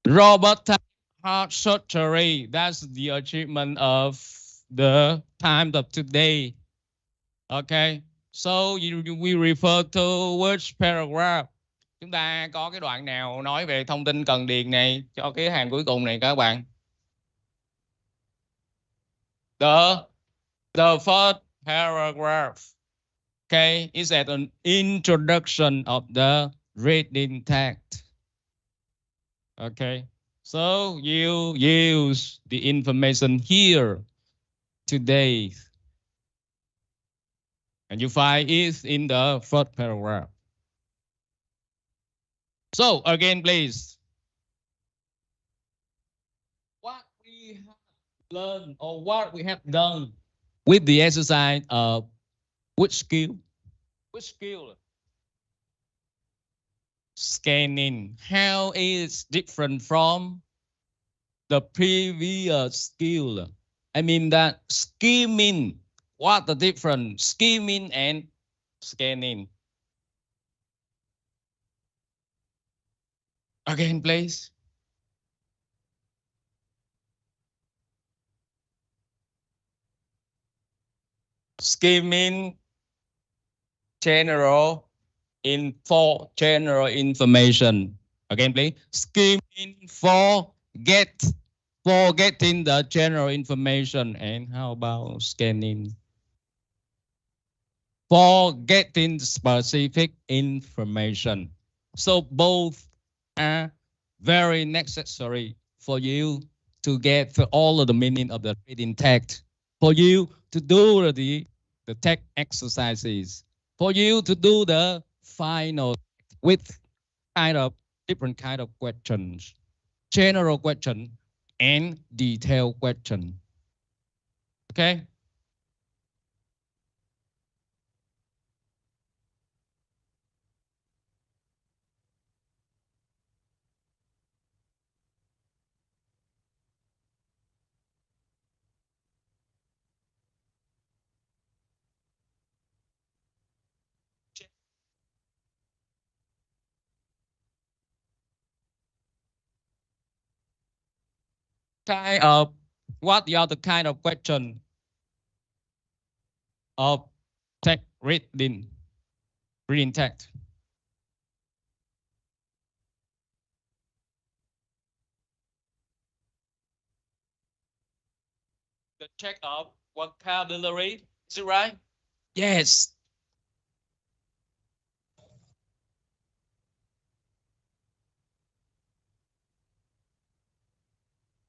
Robot heart surgery. That's the achievement of the time of today. Okay. So we refer to which paragraph? Chúng ta có cái đoạn nào nói về thông tin cần điền này cho cái hàng cuối cùng này các bạn? The first paragraph. Okay, is at an introduction of the reading text. Okay, so you use the information here today. And you find it in the first paragraph. So again, please. What we have learned or what we have done with the exercise of which skill? Which skill? Scanning. How is different from the previous skill? I mean that skimming. What the difference? Skimming and scanning. Again, please. Skimming general general information. Again, please. Skimming for getting the general information. And how about scanning? For getting specific information. So both are very necessary for you to get all of the meaning of the reading text, for you to do the text exercises, for you to do the final with kind of different kind of questions, general question and detailed question. Okay? Kind of what the other kind of question of text reading text. The check of vocabulary, is it right? Yes.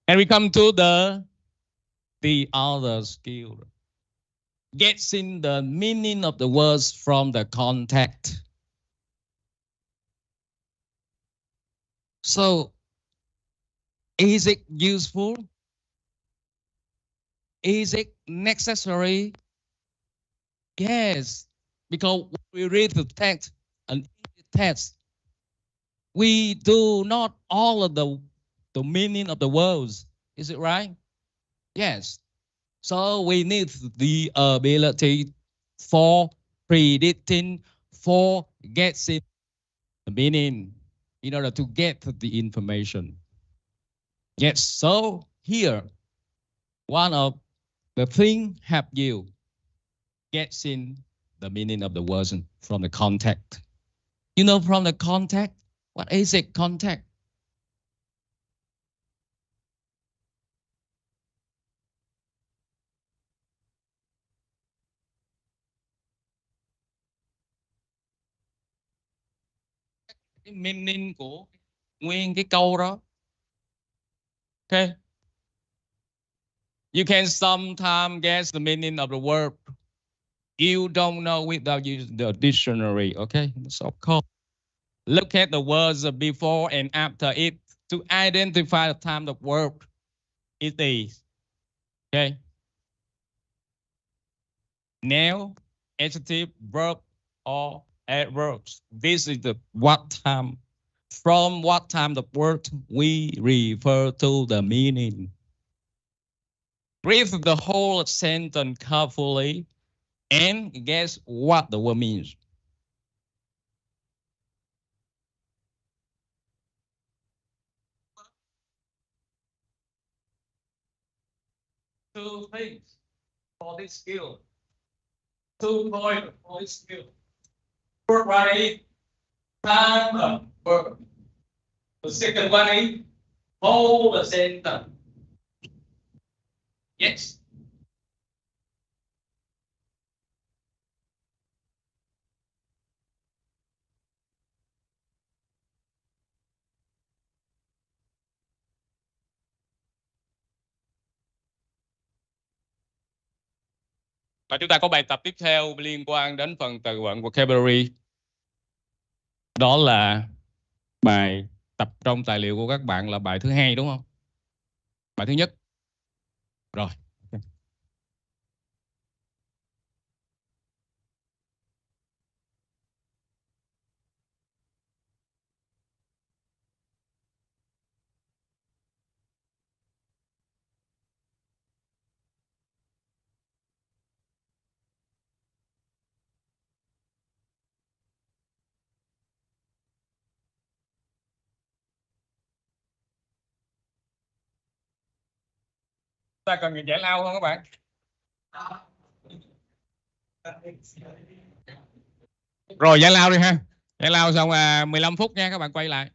And we come to the other skill. Guessing the meaning of the words from the context. So is it useful? Is it necessary? Yes, because when we read the text, an text, we do not all of the meaning of the words. Is it right? Yes. So we need the ability for predicting, for guessing the meaning in order to get the information. Yes. So here, one of the thing help you guessing the meaning of the words from the context. You know, from the context, what is it? Context. Cái meaning của nguyên cái câu đó. Okay. You can sometimes guess the meaning of the word. You don't know without using the dictionary. Okay. So of course, look at the words before and after it to identify the time the word it is. Okay. Now, adjective, verb, or adverbs. This is the what time. From what time the word we refer to the meaning. Read the whole sentence carefully and guess what the word means. Two things for this skill. 2 points for this skill. First one is time of verb. The second one is hold the sentence. Yes. Và chúng ta có bài tập tiếp theo liên quan đến phần từ vựng vocabulary. Đó là bài tập trong tài liệu của các bạn là bài thứ hai đúng không? Bài thứ nhất. Rồi. Ta cần giải lao không các bạn? Rồi giải lao đi ha. Giải lao xong 15 phút nha, các bạn quay lại.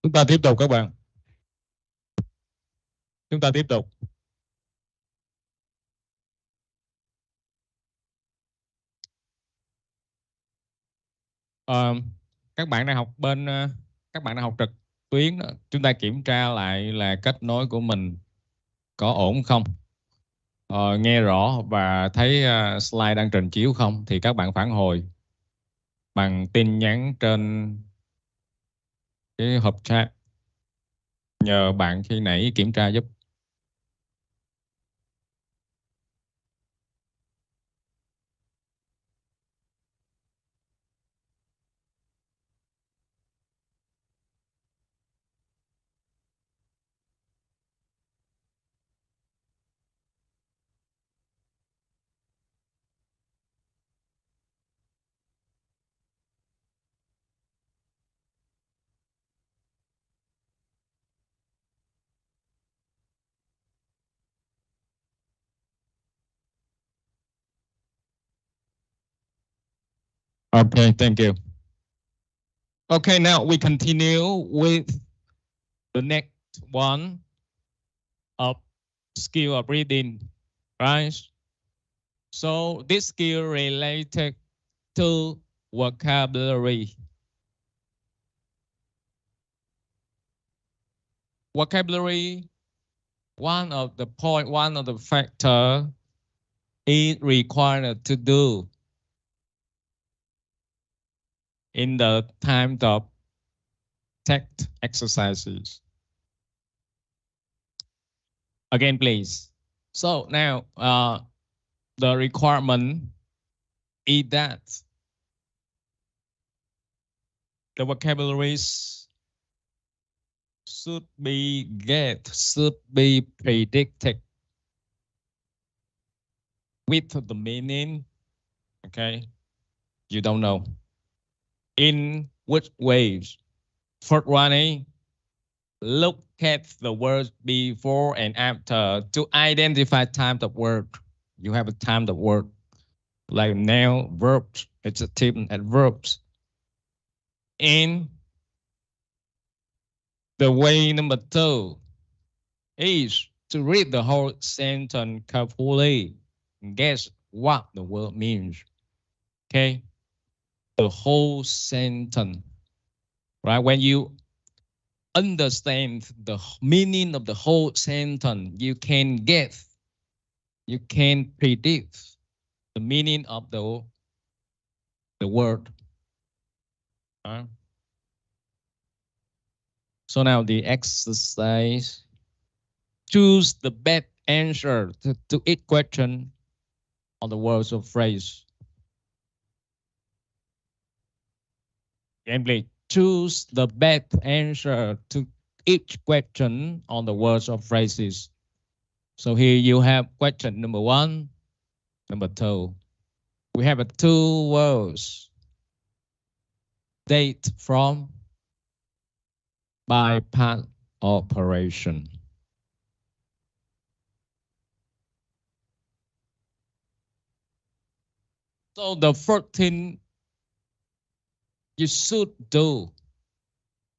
Chúng ta tiếp tục các bạn. Chúng ta tiếp tục. Ờ, các bạn đang học bên các bạn đang học trực tuyến đó. Chúng ta kiểm tra lại là kết nối của mình có ổn không? Nghe rõ và thấy slide đang trình chiếu không? Thì các bạn phản hồi bằng tin nhắn trên cái hộp chat. Nhờ bạn khi nãy kiểm tra giúp. Okay, thank you. Okay, now we continue with the next one of skill of reading, right? So this skill related to vocabulary. Vocabulary, one of the factor is required to do in the time of text exercises. Again, please. So now the requirement is that the vocabularies should be predicted with the meaning. Okay, you don't know in which ways. First one, look at the words before and after to identify type of word. You have a type of word like noun, verbs, adjective, and adverbs. And the way number two is to read the whole sentence carefully and guess what the word means. Okay, the whole sentence, right? When you understand the meaning of the whole sentence, you can predict the meaning of the word. So now the exercise. Choose the best answer to each question on the words or phrase. Again, choose the best answer to each question on the words or phrases. So here you have question number one, number two. We have two words. Date from, by part operation. So the first thing you should do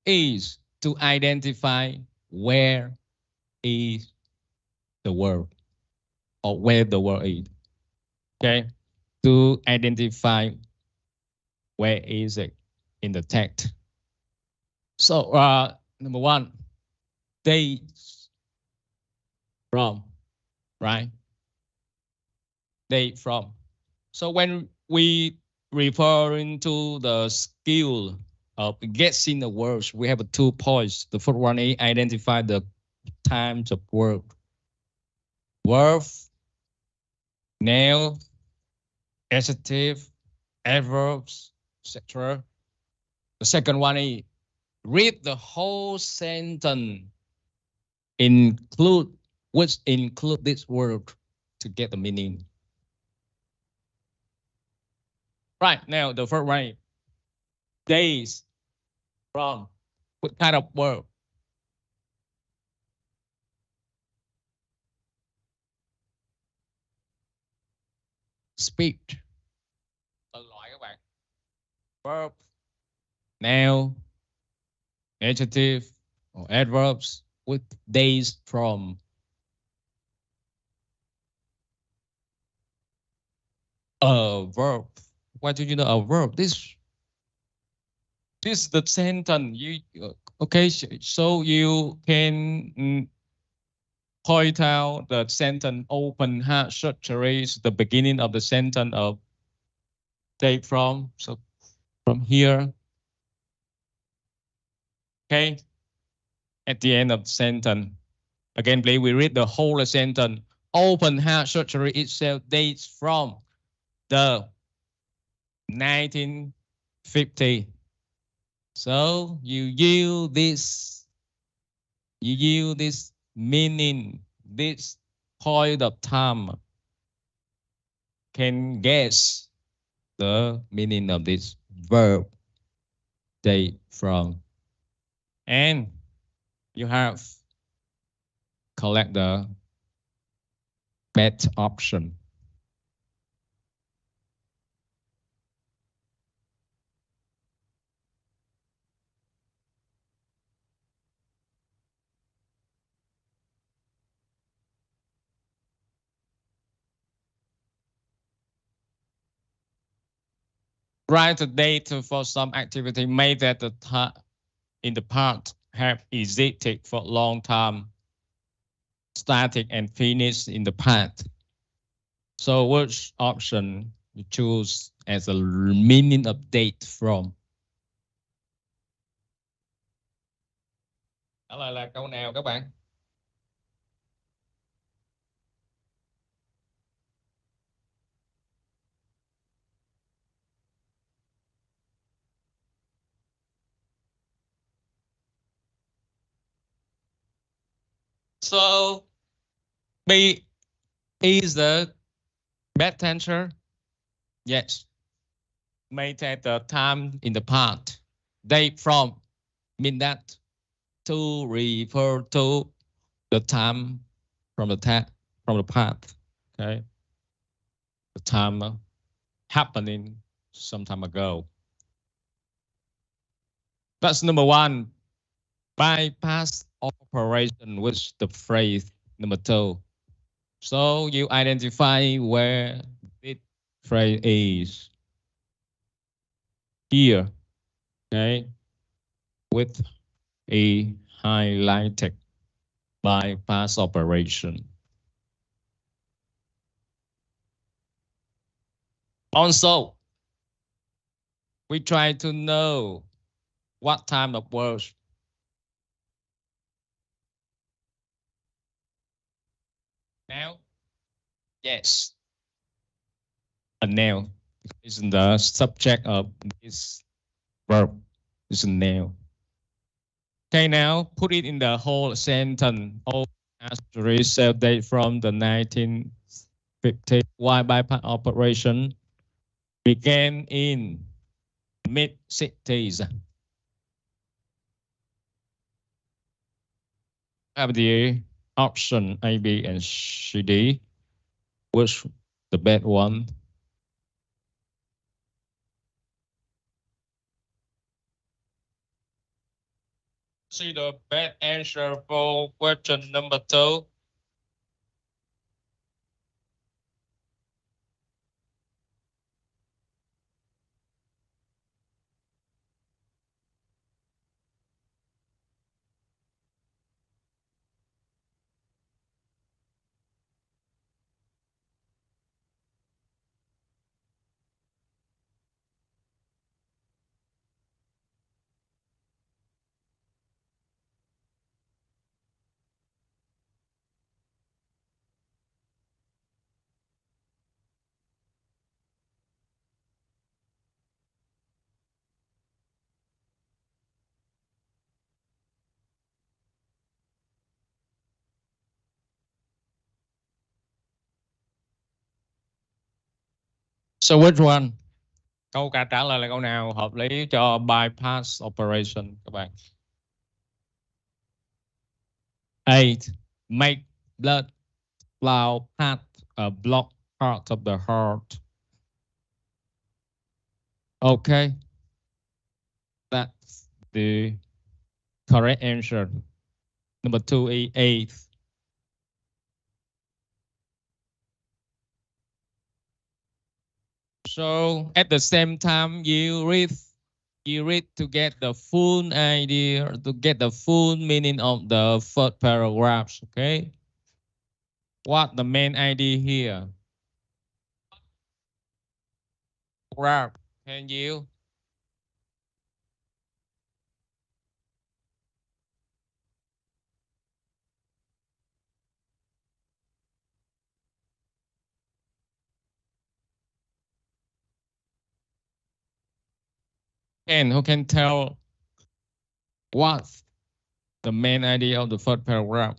is to identify where is the word or where the word is. Okay, to identify where is it in the text. So number one, dates from, right? Date from. So when we referring to the skill of guessing the words, we have 2 points. The first one is identify the times of word. Verb, noun, adjective, adverbs, etc. The second one is read the whole sentence, include this word to get the meaning. Right, now the first one, days from, what kind of word? Speech. Loại các bạn. Verb, noun, adjective or adverbs with days from. A verb. Why do you know a verb? This is the sentence. Okay? So you can point out the sentence open heart surgery is the beginning of the sentence of take from. So from here, okay, at the end of the sentence. Again, please, we read the whole sentence. Open heart surgery itself dates from the 1950. So you use this meaning, this point of time, can guess the meaning of this verb date from. And you have collect the best option. Write the date for some activity made that in the past have existed for a long time, started and finished in the past. So which option you choose as a meaning of date from? Đó là câu nào các bạn? So B is the best answer. Yes. Made at the time in the past. Date from mean that to refer to the time from the past. Okay. The time happening some time ago. That's number one. Bypass operation with the phrase number two. So you identify where this phrase is. Here, okay, with a highlighted bypass operation. Also, we try to know what time of words. Now, yes, a now is the subject of this verb. Is a now. Okay, now put it in the whole sentence. All asterisk sell date from the 1950. Why bypass operation began in mid-60s. Have the option A, B, and C, D. Which the best one? See the best answer for question number two. So which one? Câu trả lời là câu nào hợp lý cho bypass operation các bạn? 8. Make blood flow past a blocked part of the heart. Okay. That's the correct answer. Number 2 is 8th. So at the same time, you read to get the full idea, to get the full meaning of the first paragraphs. Okay, what the main idea here? Graph. Can you? Who can tell what's the main idea of the first paragraph?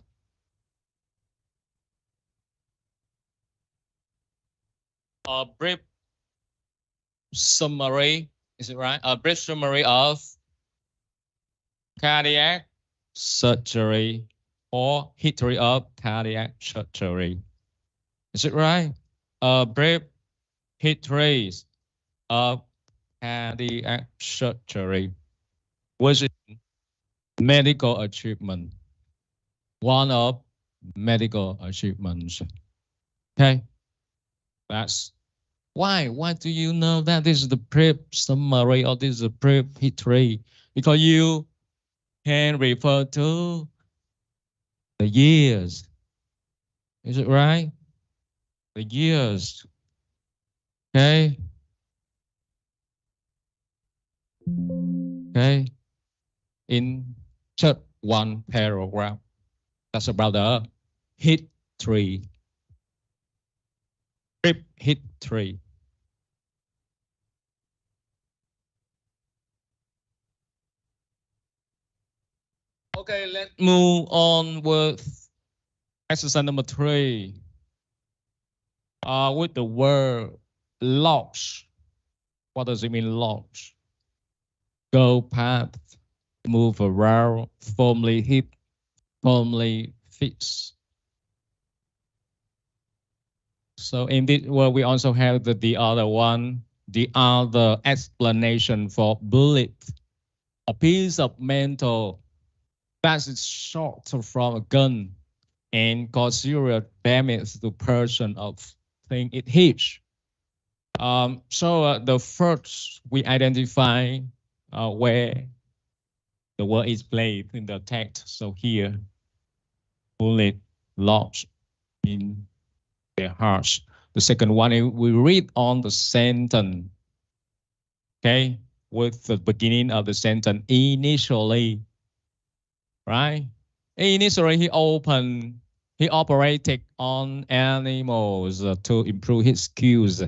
A brief summary, is it right? A brief summary of cardiac surgery or history of cardiac surgery. Is it right? A brief history of cardiac surgery, which is medical achievement, one of medical achievements. Okay, that's why. Why do you know that this is the brief summary or this is the brief history? Because you can refer to the years. Is it right? The years. Okay. Okay. In just one paragraph. That's about the history. Brief history. Okay, let's move on with exercise number 3. With the word launch. What does it mean, launch? Go path, move around, firmly hit, firmly fix. So in this word, we also have the other one, the other explanation for bullet. A piece of metal that is shot from a gun and cause serious damage to the person of thing it hits. So the first we identify where the word is placed in the text. So here, bullet lodged in their hearts. The second one, we read on the sentence, okay, with the beginning of the sentence, initially, right? Initially, he operated on animals to improve his skills.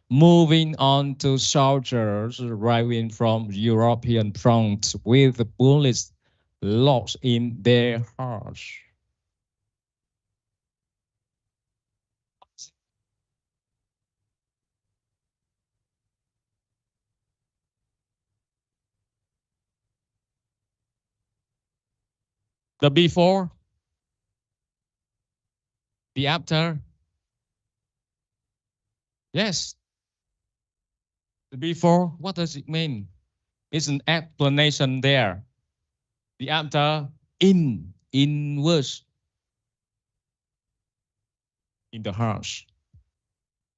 Moving on to soldiers arriving from European front with bullets lodged in their hearts. The before, the after. Yes. The before, what does it mean? It's an explanation there. The after, inwards, in the heart.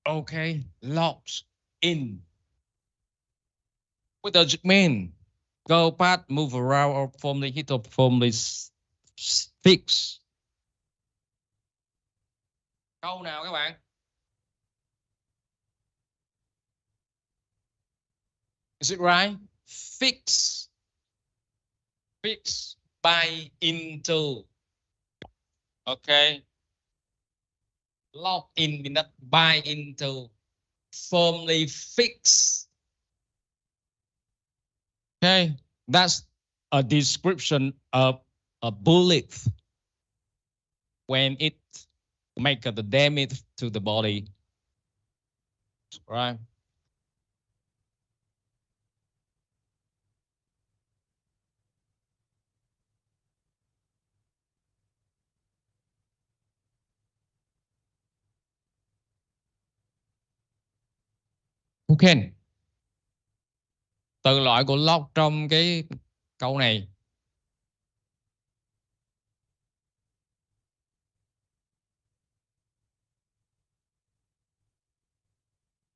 Okay, lodged in. What does it mean? Go past, move around, or formally hit or formally fix. Câu nào các bạn? Is it right? Fix. Fix by into. Okay. Lock in means that by into. Firmly fix. Okay. That's a description of a bullet when it make the damage to the body. Right. Who can? Từ loại của lock trong cái câu này.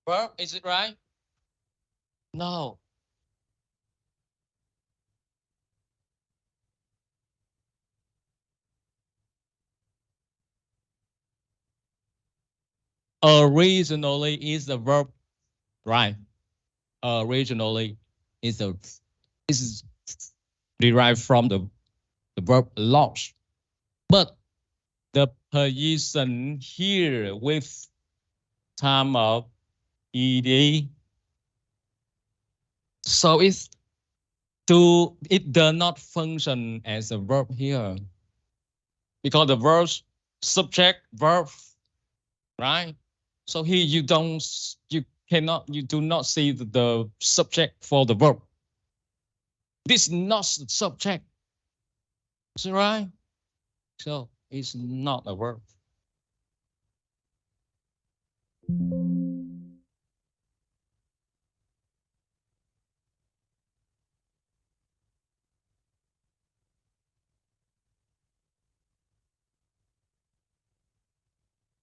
Verb, is it right? No. Originally is the verb, right? Originally is is derived from the verb lost. But the position here with time of ed, so it does not function as a verb here because the verb subject verb, right? So here you do not see the subject for the verb. This is not the subject, is it right? So it's not a verb.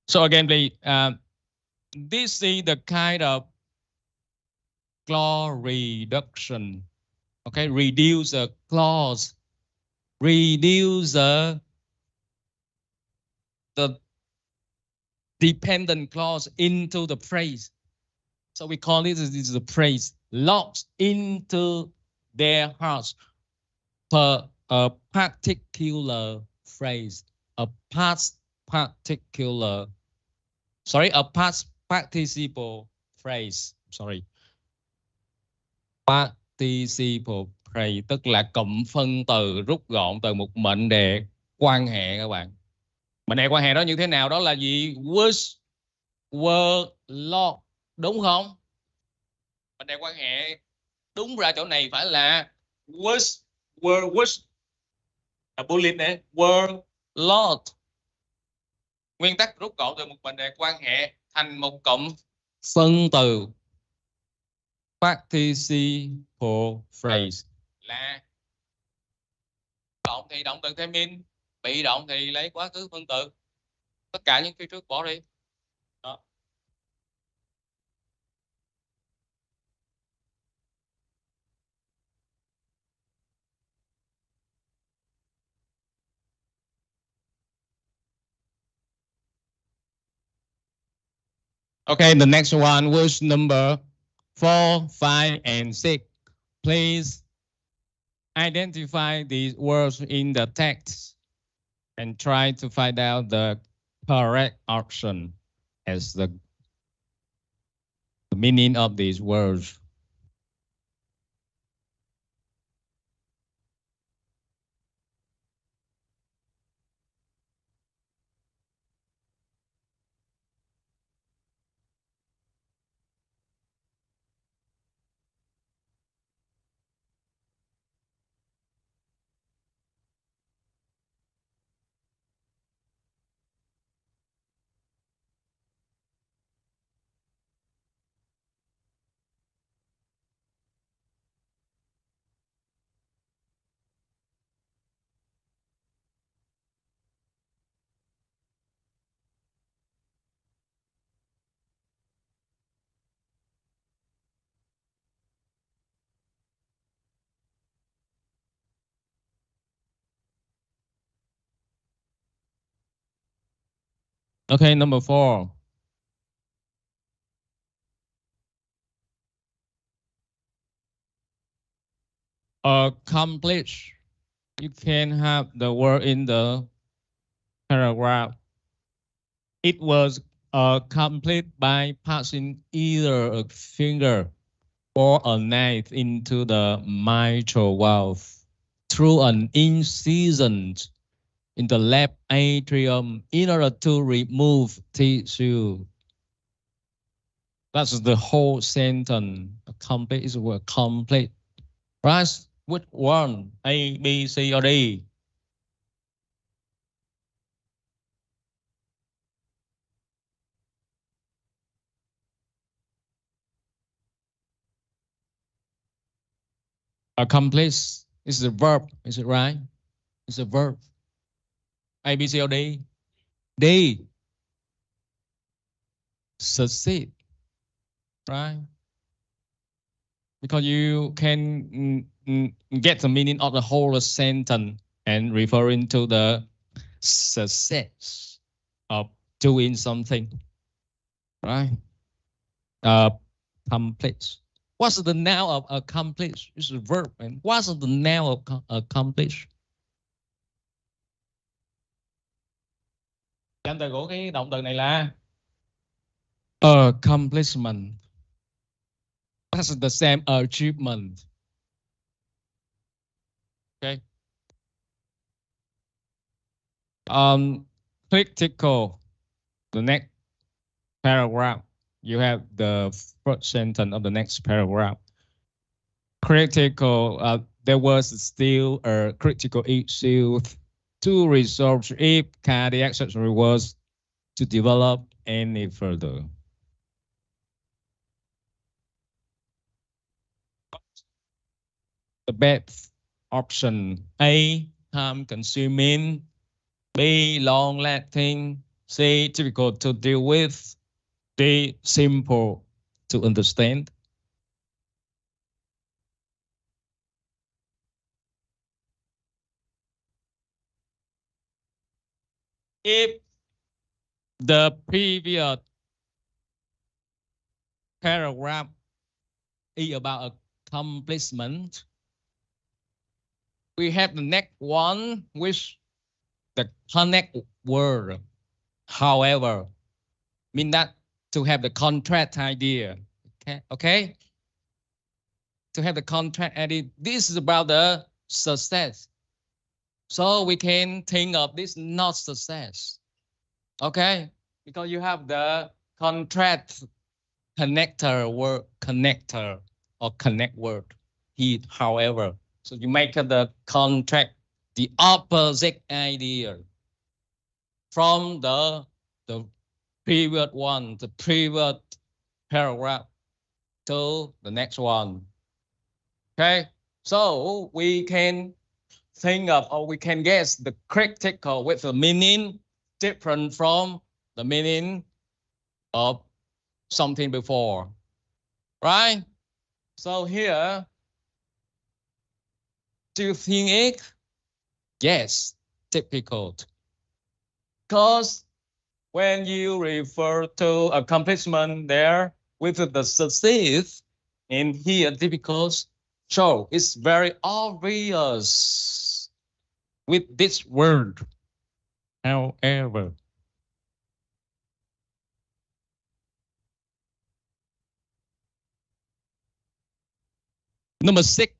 So again, please, this is the kind of clause reduction. Okay, reduce the clause, reduce the dependent clause into the phrase. So we call this is the phrase locked into their hearts per a particular phrase, a past participle phrase. Participle phrase tức là cụm phân từ rút gọn từ một mệnh đề quan hệ các bạn. Mệnh đề quan hệ đó như thế nào? Đó là gì? Was, were, lo, đúng không? Mệnh đề quan hệ đúng ra chỗ này phải là was, were, was. Bullet nè, were, lot. Nguyên tắc rút gọn từ một mệnh đề quan hệ thành một cụm phân từ participle phrase là động thì động từ thêm in, bị động thì lấy quá khứ phân từ. Tất cả những phía trước bỏ đi. Đó. Okay, the next one was number 4, 5, and 6. Please identify these words in the text and try to find out the correct option as the meaning of these words. Okay, number 4. Accomplish. You can have the word in the paragraph. It was accomplished by passing either a finger or a knife into the mitral valve through an incision in the left atrium in order to remove tissue. That's the whole sentence. Complete is the word complete. Right? Which one? A, B, C, or D? Accomplish is the verb. Is it right? It's a verb. A, B, C, or D? D. Succeed. right? Because you can get the meaning of the whole sentence and referring to the success of doing something, right? Accomplish. What's the noun of accomplish? It's a verb. And what's the noun of accomplish? Danh từ của cái động từ này là accomplishment. That's the same achievement. Okay. Critical. The next paragraph. You have the first sentence of the next paragraph. Critical. There was still a critical issue to resolve if cardiac surgery was to develop any further. The best option: A, time consuming; B, long lasting; C, difficult to deal with; D, simple to understand. If the previous paragraph is about accomplishment, we have the next one which the connect word. However, mean that to have the contract idea. Okay. To have the contract idea. This is about the success. So we can think of this not success. Okay. Because you have the contract connector word, connector or connect word. He, however. So you make the contract the opposite idea from the previous one, the previous paragraph to the next one. Okay, so we can think of, or we can guess the critical with the meaning different from the meaning of something before, right? So here, do you think it? Yes, difficult. Because when you refer to accomplishment there with the success in here, difficult, so it's very obvious with this word. However, number 6.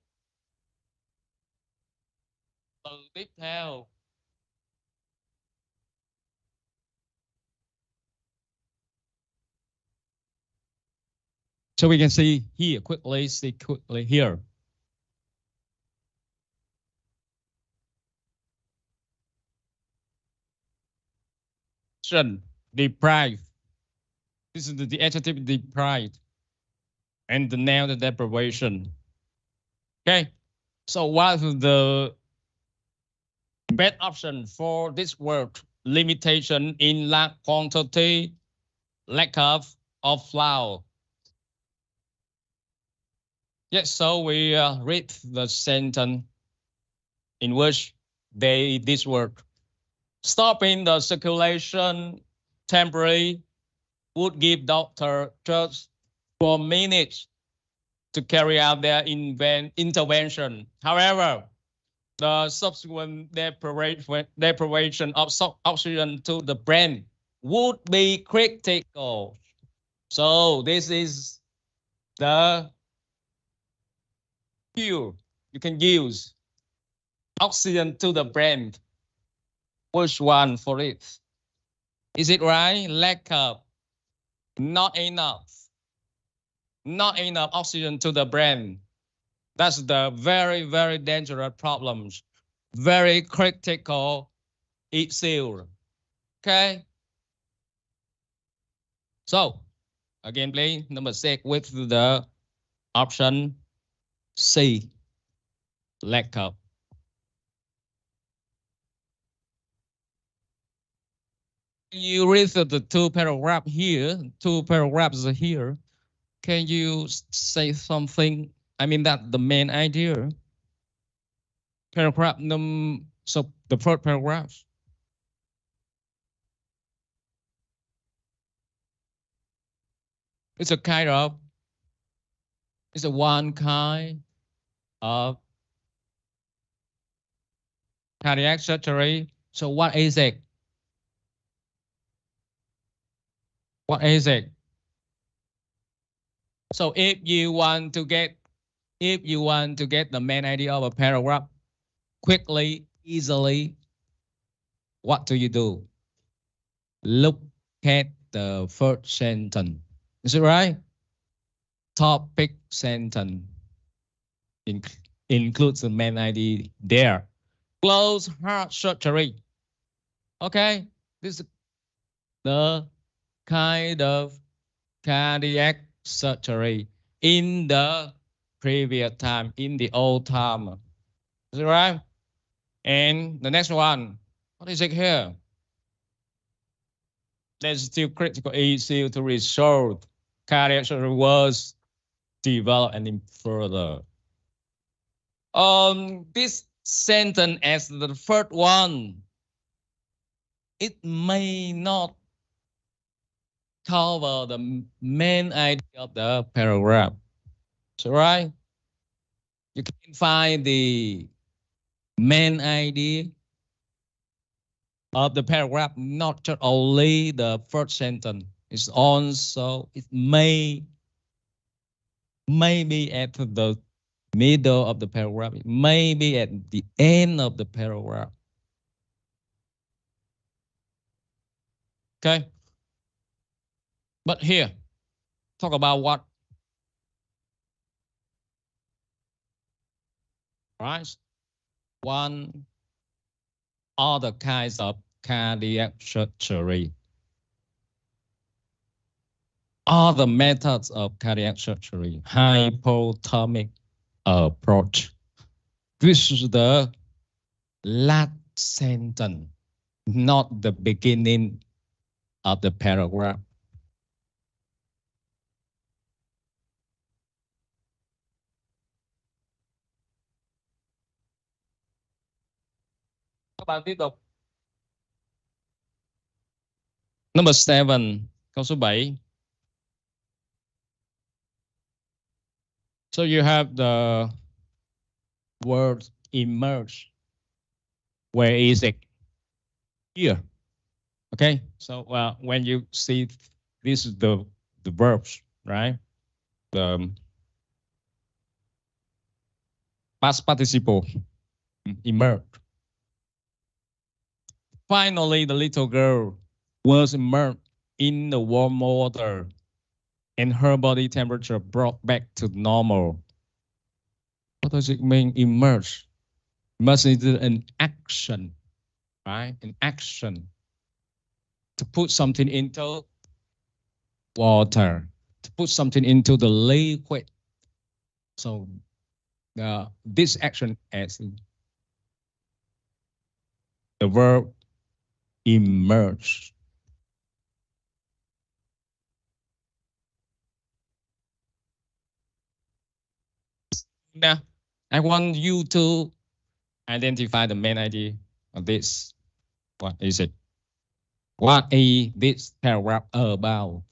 Từ tiếp theo. So we can see here quickly, see quickly here. Deprived. This is the adjective deprived. And the noun, the deprivation. Okay. So what is the best option for this word? Limitation in lack quantity, lack of flour. Yes, so we read the sentence in which this word stopping the circulation temporarily would give doctor just 4 minutes to carry out their intervention. However, the subsequent deprivation of oxygen to the brain would be critical. So this is the cue you can use. Oxygen to the brain. Which one for it? Is it right? Lack of. Not enough. Not enough oxygen to the brain. That's the very, very dangerous problems. Very critical issue. Okay. So, again, please, number 6 with the option C. Lack of. You read the 2 paragraphs here, 2 paragraphs here. Can you say something? I mean that the main idea. Paragraph so the first paragraph. It's a kind of, it's a one kind of cardiac surgery. So what is it? What is it? So if you want to get the main idea of a paragraph quickly, easily, what do? Look at the first sentence. Is it right? Topic sentence includes the main idea there. Closed heart surgery. Okay, this is the kind of cardiac surgery in the previous time, in the old time. Is it right? And the next one, what is it here? There's still critical issue to resolve. Cardiac surgery was developed and further. This sentence as the first one, it may not cover the main idea of the paragraph. So right, you can find the main idea of the paragraph, not just only the first sentence. It's also, it may be at the middle of the paragraph. It may be at the end of the paragraph. Okay. But here, talk about what? Right. One other kinds of cardiac surgery. Other methods of cardiac surgery. Hypothermic approach. This is the last sentence, not the beginning of the paragraph. Các bạn tiếp tục. Number 7, câu số 7. So you have the word emerge. Where is it? Here. Okay. So when you see this is the verbs, right? The past participle, emerge. Finally, the little girl was immersed in the warm water and her body temperature brought back to normal. What does it mean, immerse? Immerse is an action, right? An action. To put something into water, to put something into the liquid. So this action as the verb immerse. Now, I want you to identify the main idea of this. What is it? What is this paragraph about?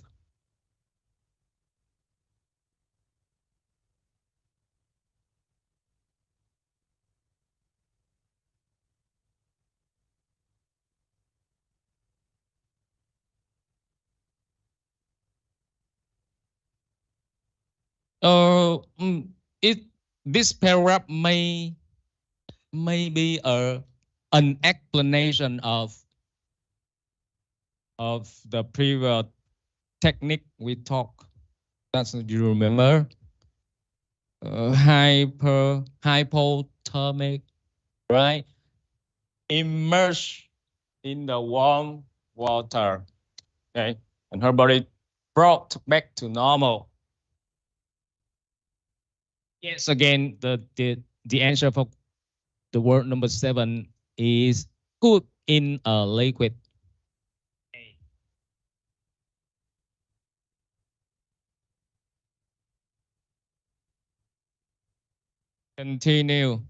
This paragraph may be an explanation of the previous technique we talked. That's, you remember, hypothermic, right? Immerse in the warm water, okay, and her body brought back to normal. Yes, again, the answer for the word number 7 is put in a liquid. Continue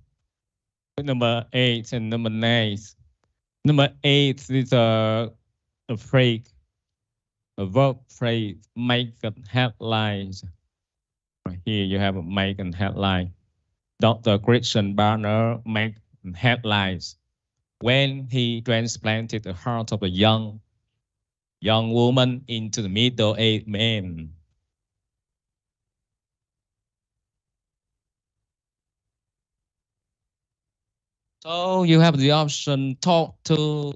with number 8 and number 9. Number 8 is a phrase, a verb phrase, make a headlines. Right here you have a make a headline. Dr. Christian Barner make headlines when he transplanted the heart of a young woman into the middle-aged man. So you have the option talk to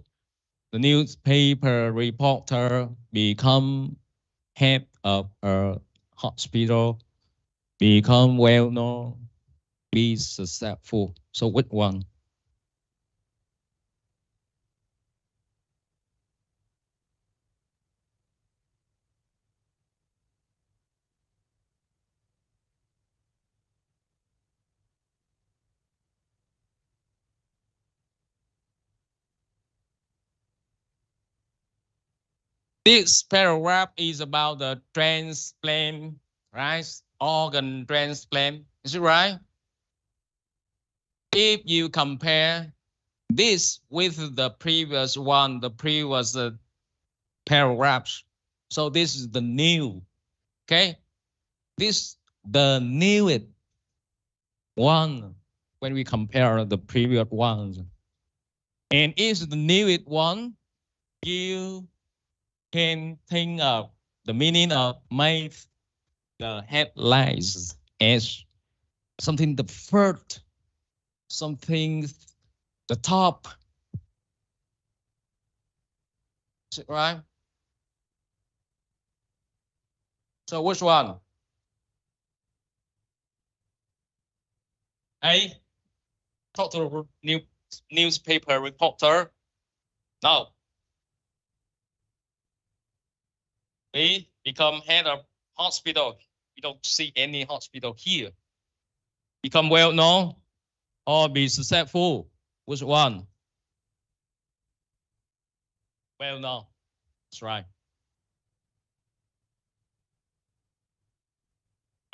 the newspaper reporter, become head of a hospital, become well known, be successful. So which one? This paragraph is about the transplant, right? Organ transplant. Is it right? If you compare this with the previous one, the previous paragraphs, so this is the new, okay? This the newest one when we compare the previous ones. And is the newest one, you can think of the meaning of make the headlines as something the first, something the top. Is it right? So which one? A, talk to the newspaper reporter. No. B, become head of hospital. You don't see any hospital here. Become well known or be successful. Which one? Well known. That's right.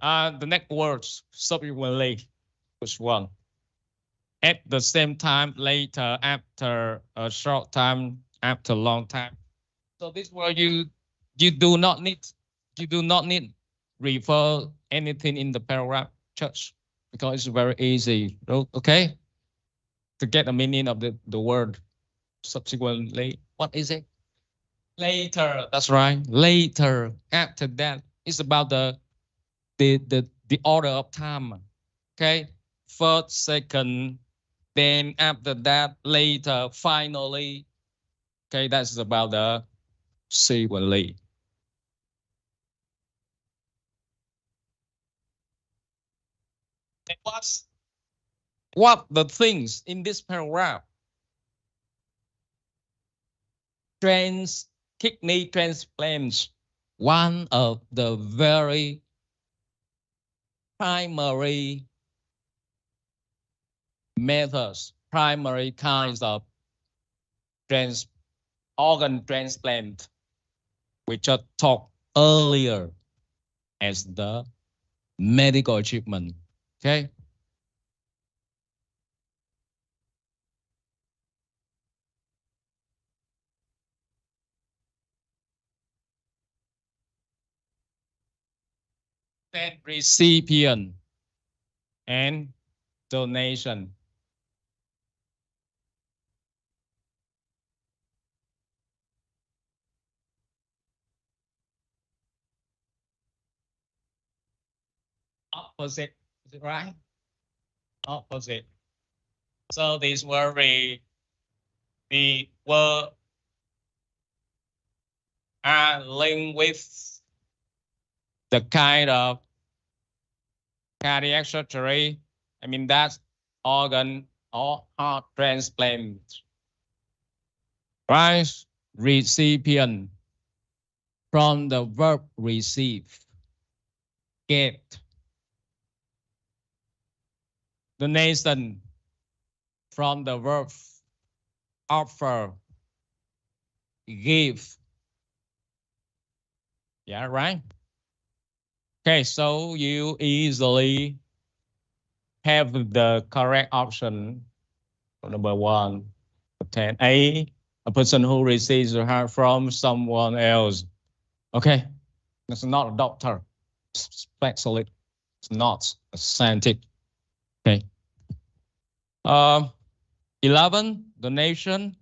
The next words, subsequently. Which one? At the same time, later, after a short time, after a long time. So this word you do not need refer anything in the paragraph, just because it's very easy. Okay, to get the meaning of the word subsequently. What is it? Later. That's right. Later. After that, it's about the order of time. Okay, first, second, then after that, later, finally. Okay, that's about the sequentially. And what the things in this paragraph? Kidney transplants, one of the very primary methods, primary kinds of organ transplant, which I talked earlier as the medical achievement. Okay. Then recipient and donation. Opposite, is it right? Opposite. So these were the were are linked with the kind of cardiac surgery. I mean, that's organ or heart transplant. Right? Recipient from the verb receive. Get. Donation from the verb offer. Give. Yeah, right? Okay, so you easily have the correct option. Number 1, 10. A person who receives the heart from someone else. Okay, it's not a doctor, specialist. It's not a scientist. Okay. 11, donation.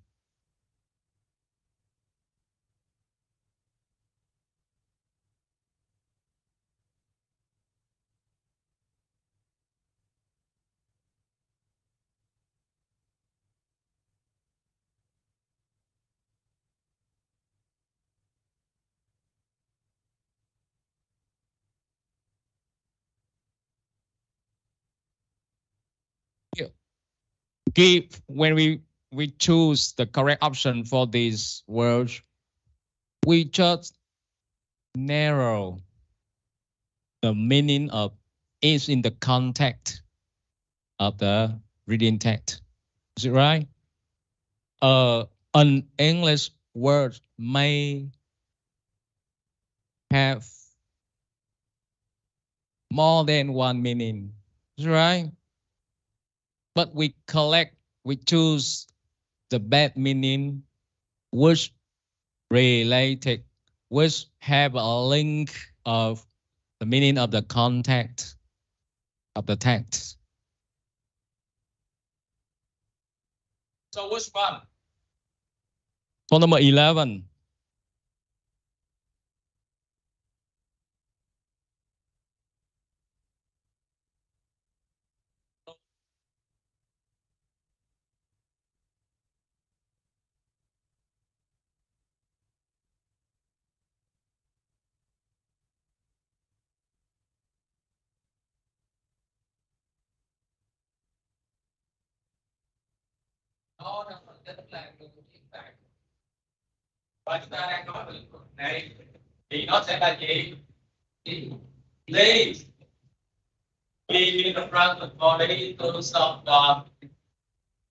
Give when we choose the correct option for these words, we just narrow the meaning of is in the context of the reading text. Is it right? An English word may have more than one meaning. Is it right? But we choose the best meaning which related, which have a link of the meaning of the context of the text. So which one? For number 11. Đó là phần chất là người hiện tại. Và chúng ta đang nói về lĩnh vực này thì nó sẽ là gì? Lead. Be in the front of the body to stop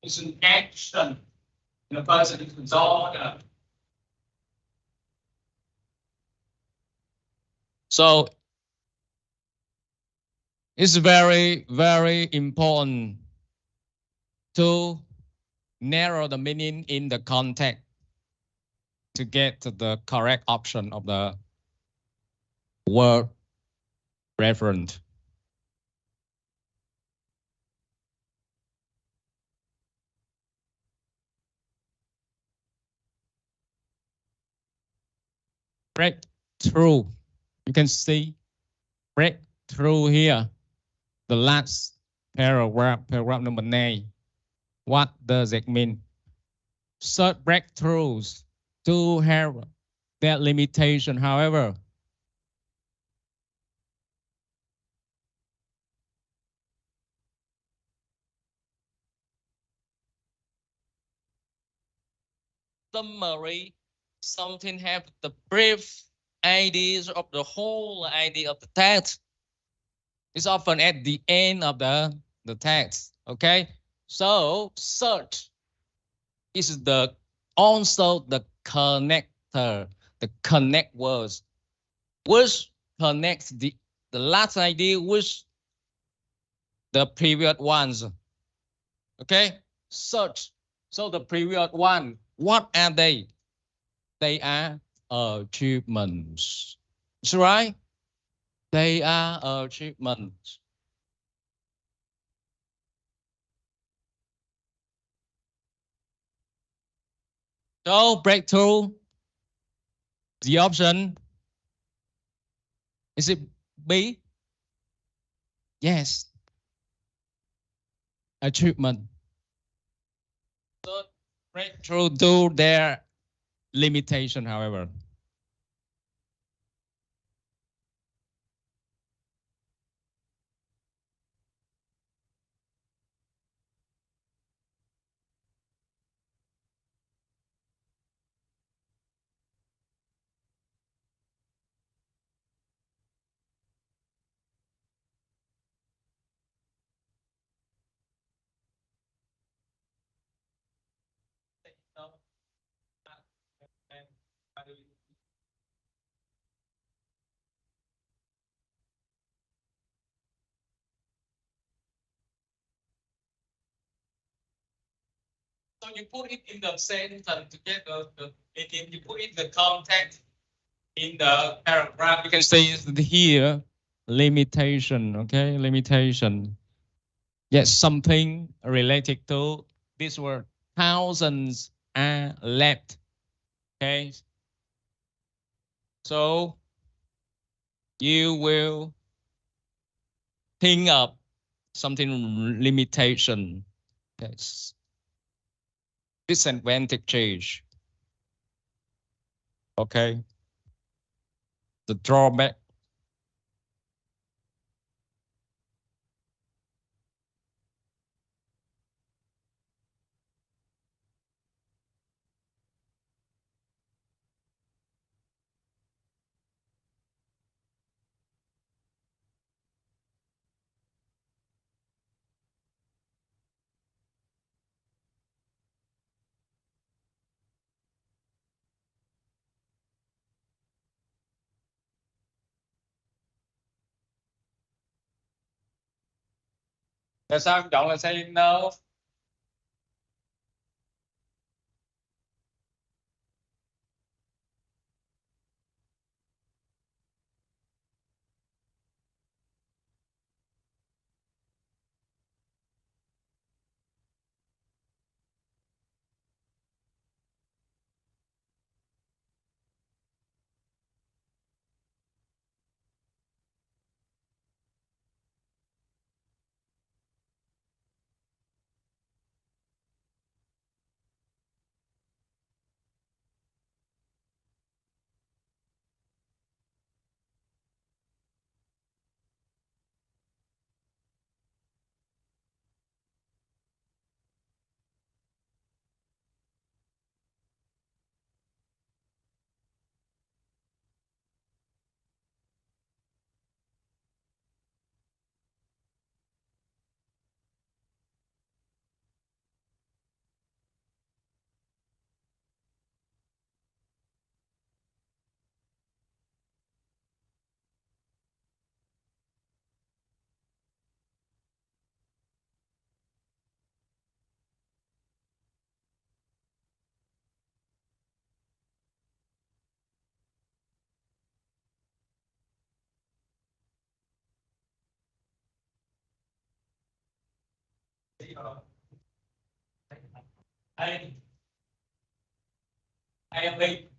is an action in a person's disorder. So it's very, very important to narrow the meaning in the context to get to the correct option of the word reference. Breakthrough. You can see breakthrough here. The last paragraph number 9. What does it mean? Such breakthroughs do have their limitation, however. Summary, something have the brief ideas of the whole idea of the text. It's often at the end of the text. Okay, so search is also the connector, the connect words, which connects the last idea with the previous ones. Okay, search. So the previous one, what are they? They are achievements. That's right. They are achievements. So breakthrough, the option, is it B? Yes. Achievement. So breakthrough do their limitation, however. So you put it in the sentence together. You put it the context in the paragraph. You can see here limitation. Okay, limitation. Yes, something related to this word. Thousands are left. Okay, so you will think of something limitation. Yes, disadvantage. Okay, the drawback. Tại sao em chọn là say no? I am late.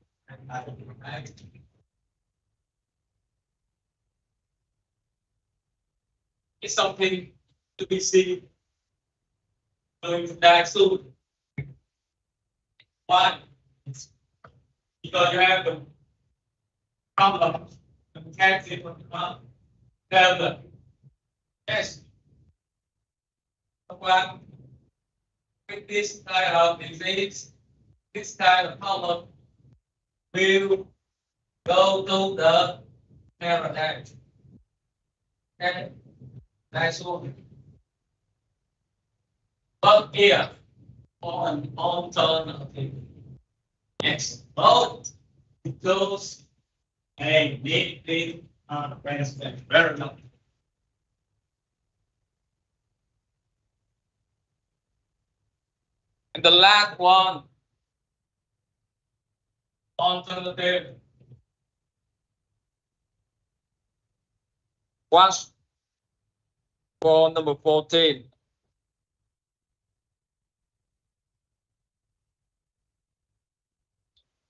It's something to be seen going to die soon. Why? Because you have the problem. You can't see what the problem. Tell them. Yes. But with this kind of disease, this kind of problem will go to the paradise. Okay? That's all. But here, on alternative, yes, both those a big unprecedented very much. And the last one, alternative. Was for number 14.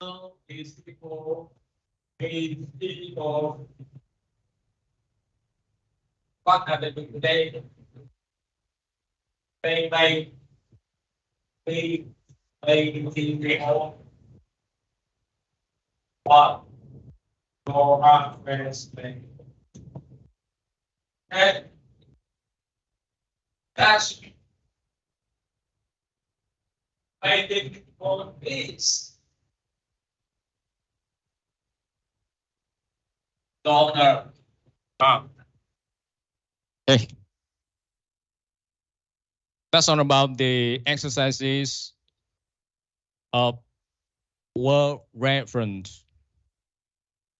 So is equal, is equal. What are they doing today? They make equal. What? Go on, first thing. And that's waiting for this donor. Okay. That's all about the exercises of word reference.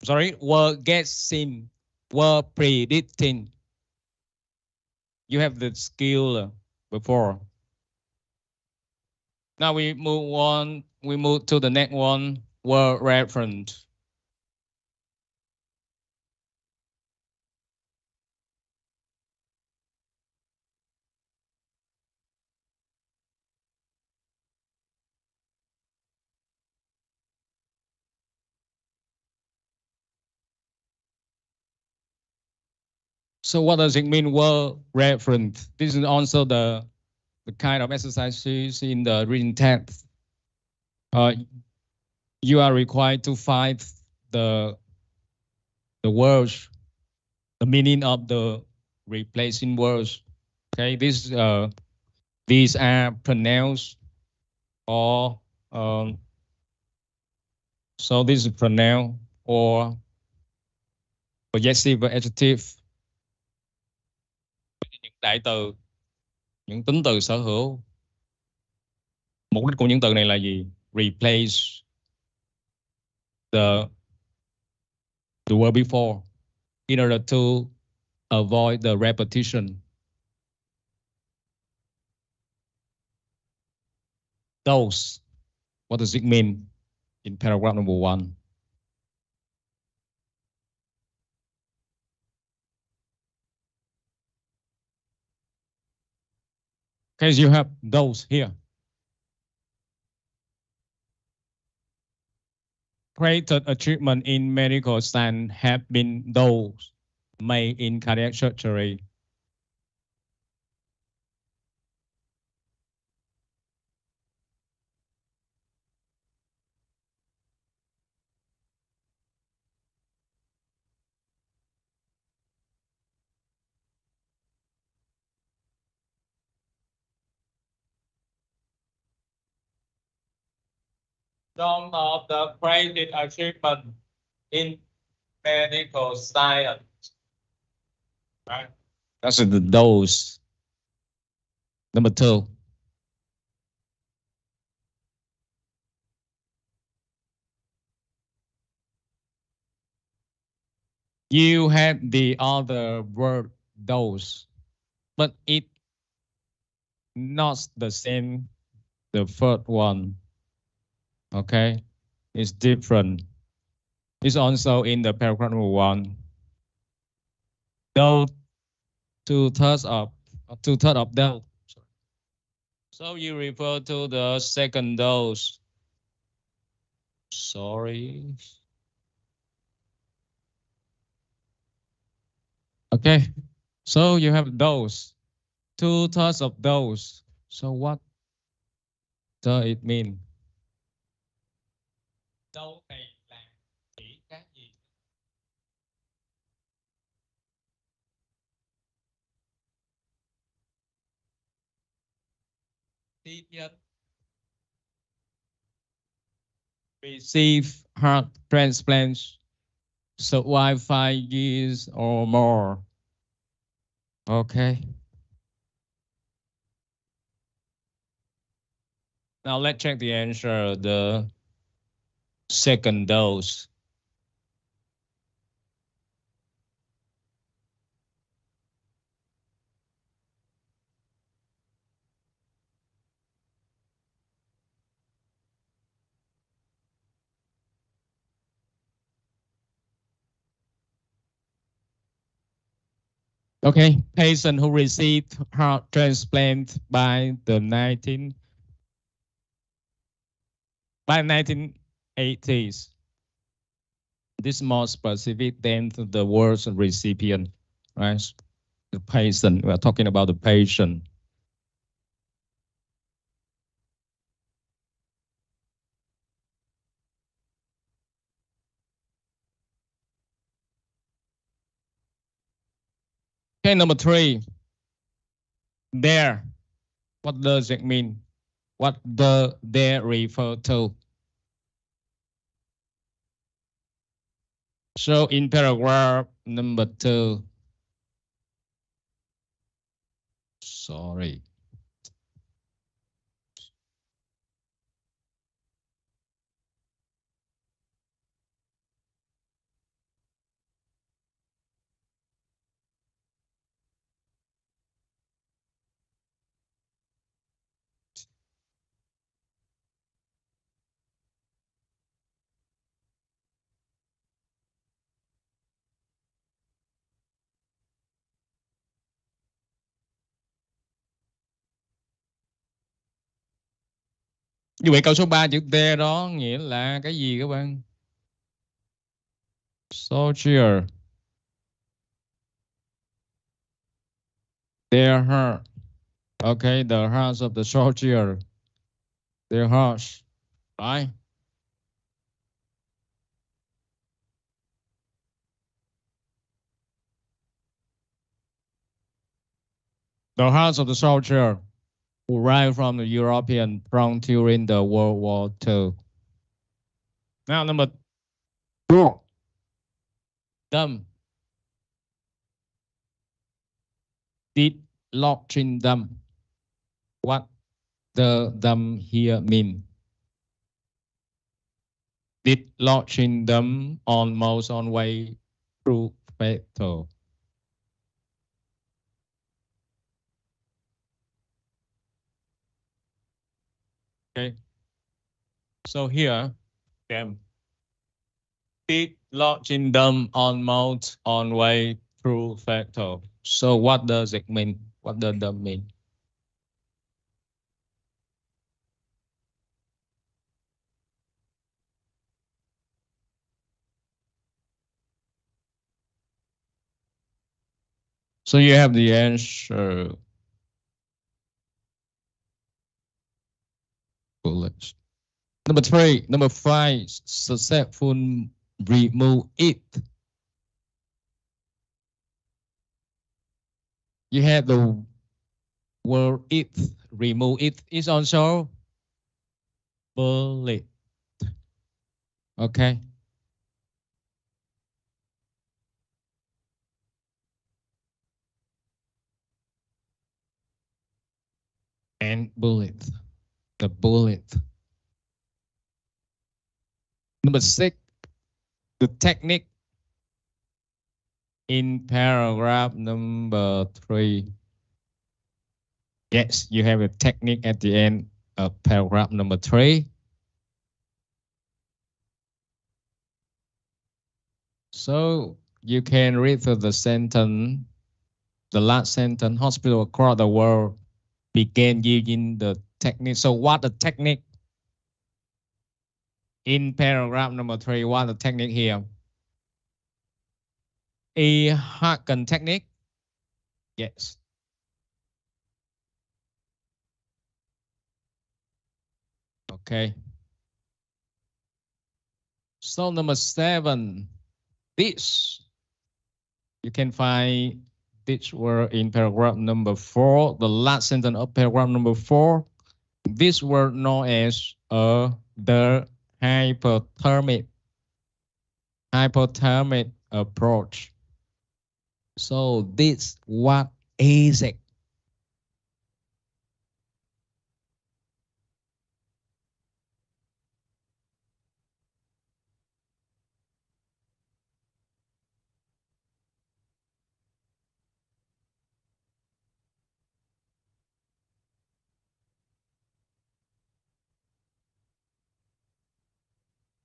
Sorry, word guessing, word predicting. You have the skill before. Now we move on. We move to the next one. Word reference. So what does it mean, word reference? This is also the kind of exercises in the written text. You are required to find the words, the meaning of the replacing words. Okay, these are pronouns or so this is pronoun or possessive adjective. Những đại từ, những tính từ sở hữu. Mục đích của những từ này là gì? Replace the word before in order to avoid the repetition. Those, what does it mean in paragraph number 1? Okay, you have those here. Greatest achievement in medical science have been those made in cardiac surgery. Some of the greatest achievement in medical science. Right. That's the those. Number 2. You have the other word those, but it not the same. The first one, okay, it's different. It's also in the paragraph number 1. Though two-thirds of those. So you refer to the second dose. Sorry. Okay. So you have those. Two-thirds of those. So what does it mean? Đâu này là chỉ cái gì? Tiếp nhận. Receive heart transplants. Survive 5 years or more. Okay. Now let's check the answer. The second dose. Okay, patient who received heart transplant by 1980s. This more specific than the word recipient, right? The patient. We are talking about the patient. Okay, number 3. There. What does it mean? What the there refer to? So in paragraph number 2. Sorry. Như vậy câu số 3 chữ T đó nghĩa là cái gì các bạn? Soldier. Their heart. Okay, the hearts of the soldier. Their hearts. Right? The hearts of the soldier who arrived from the European front during the World War II. Now, number 4. Them. Did lodging them. What the them here mean? Did lodging them almost on way through fatal? Okay. So here, them. Did lodging them almost on way through fatal. So what does it mean? What does that mean? So you have the answer. Bullets. Number 3, number 5, successful remove it. You have the word it, remove it is also bullet. Okay. And bullet, the bullet. Number 6, the technique in paragraph number 3. Yes, you have a technique at the end of paragraph number 3. So you can read through the sentence, the last sentence, hospital across the world began using the technique. So what the technique? In paragraph number 3, what the technique here? A Haken technique? Yes. Okay. So number 7, this. You can find this word in paragraph number 4, the last sentence of paragraph number 4. This word known as the hypothermic approach. So this what is it?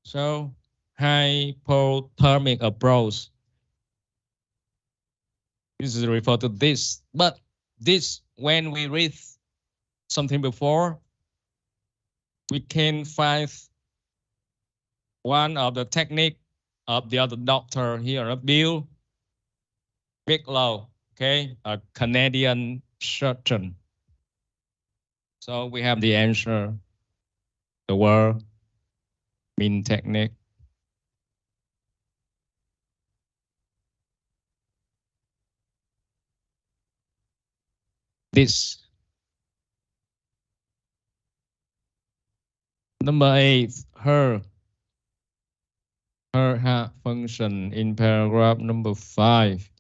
So hypothermic approach. This is referred to this, but this when we read something before, we can find one of the technique of the other doctor here, Bill Bigelow, okay, a Canadian surgeon. So we have the answer, the word mean technique. This. Number 8, her had function in paragraph number 5.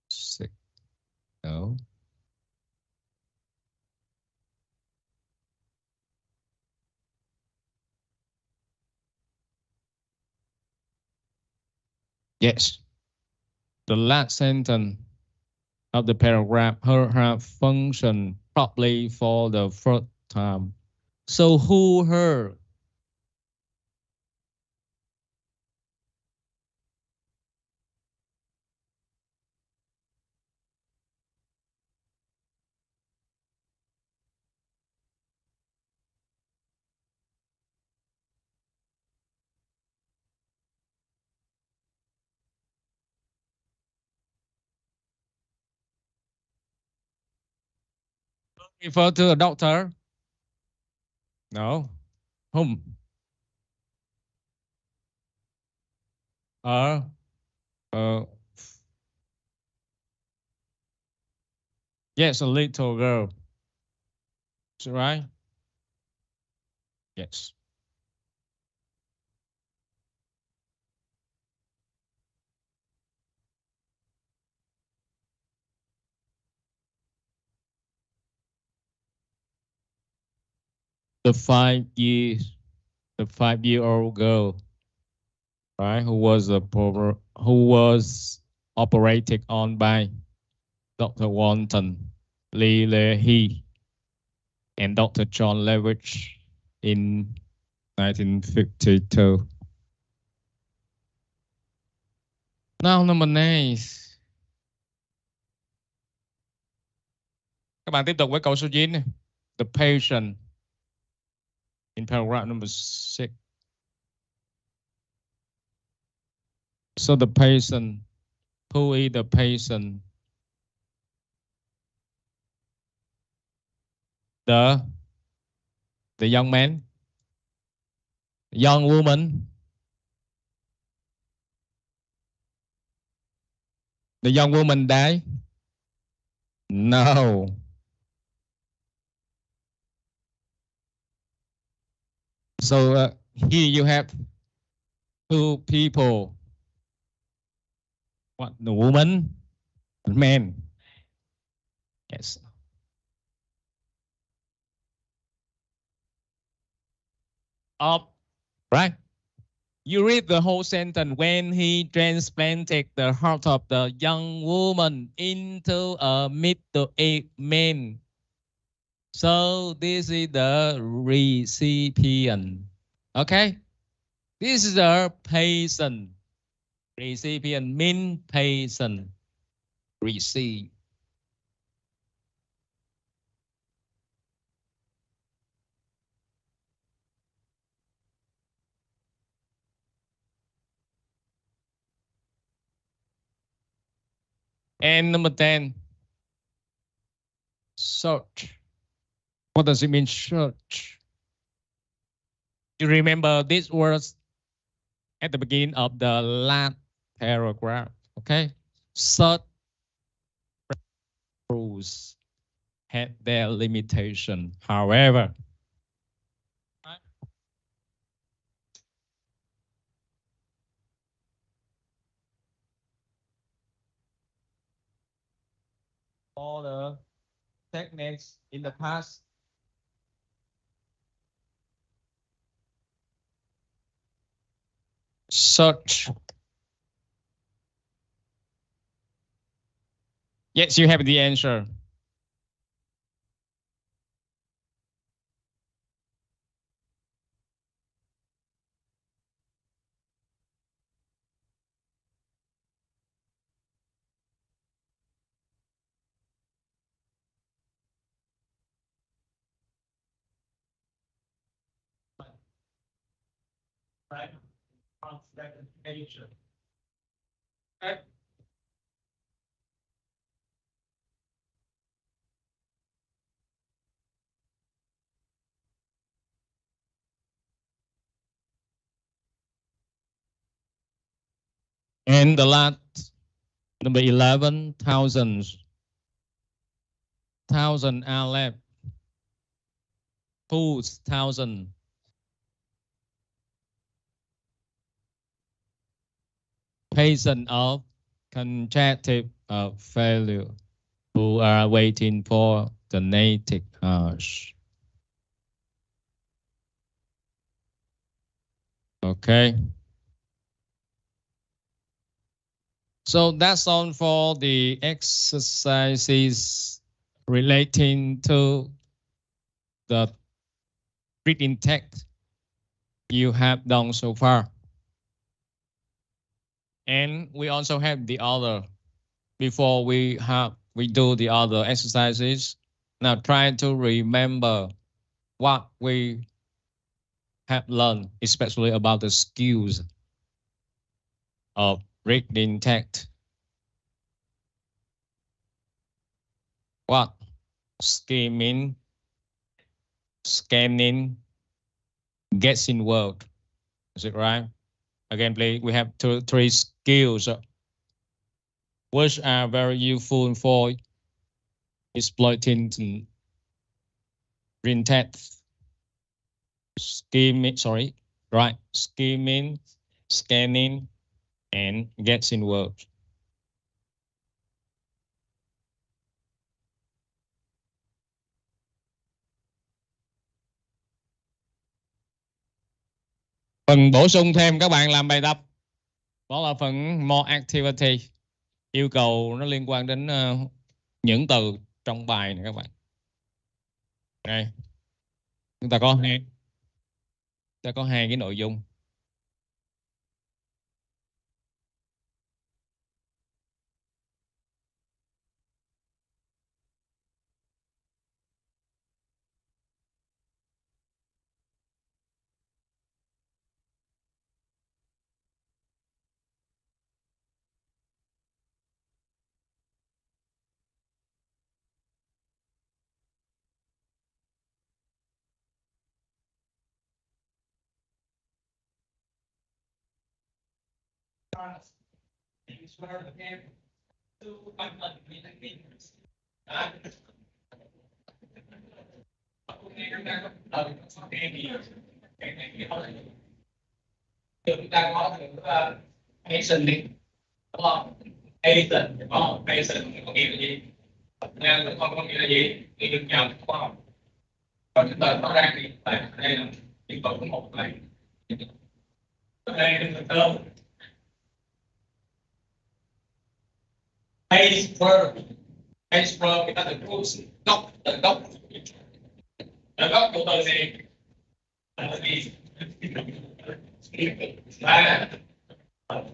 6. No. Yes. The last sentence of the paragraph, her have functioned properly for the first time. So who her? refer to a doctor? No. Whom? Uh, uh, yes, a little girl. Is that right? Yes. The 5 years, the 5-year-old girl, right? Who was operated on by Dr. Walton, Lee Leahy, and Dr. John Lewis in 1952. Now number 9. Các bạn tiếp tục với câu số 9. The patient in paragraph number 6. So the patient, who is the patient? The young man, young woman, the young woman died? No. So here you have two people. What? The woman and man. Yes. Up. Right. You read the whole sentence. When he transplanted the heart of the young woman into a middle-aged man. So this is the recipient. Okay. This is the patient. Recipient means patient. Receive. And number 10, search. What does it mean, search? You remember these words at the beginning of the last paragraph, okay? Search rules had their limitation. However, all the techniques in the past search. Yes, you have the answer. Right? Okay. And the last, number 11, thousands. Thousand are left. Whose thousand? Patient of congestive failure who are waiting for the native house. Okay. So that's all for the exercises relating to the reading text you have done so far. And we also have the other, before we do the other exercises. Now try to remember what we have learned, especially about the skills of reading text. What? skimming, scanning, guessing word. Is it right? Again, please. We have three skills which are very useful for exploiting intent. Skimming, sorry, right? Skimming, scanning, and guessing words. Phần bổ sung thêm các bạn làm bài tập. Đó là phần more activity. Yêu cầu nó liên quan đến những từ trong bài này các bạn. Đây. Chúng ta có hai cái nội dung. Chúng ta có từ Asian đi, đúng không? Asian, đúng không? Asian có nghĩa là gì? Nên con có nghĩa là gì? Nghĩa được nhầm, đúng không? Còn cái từ nó ra thì đây là những từ của một này. Đây là từ iceberg. Iceberg người ta từ gốc, từ gốc của từ gì? Là gì?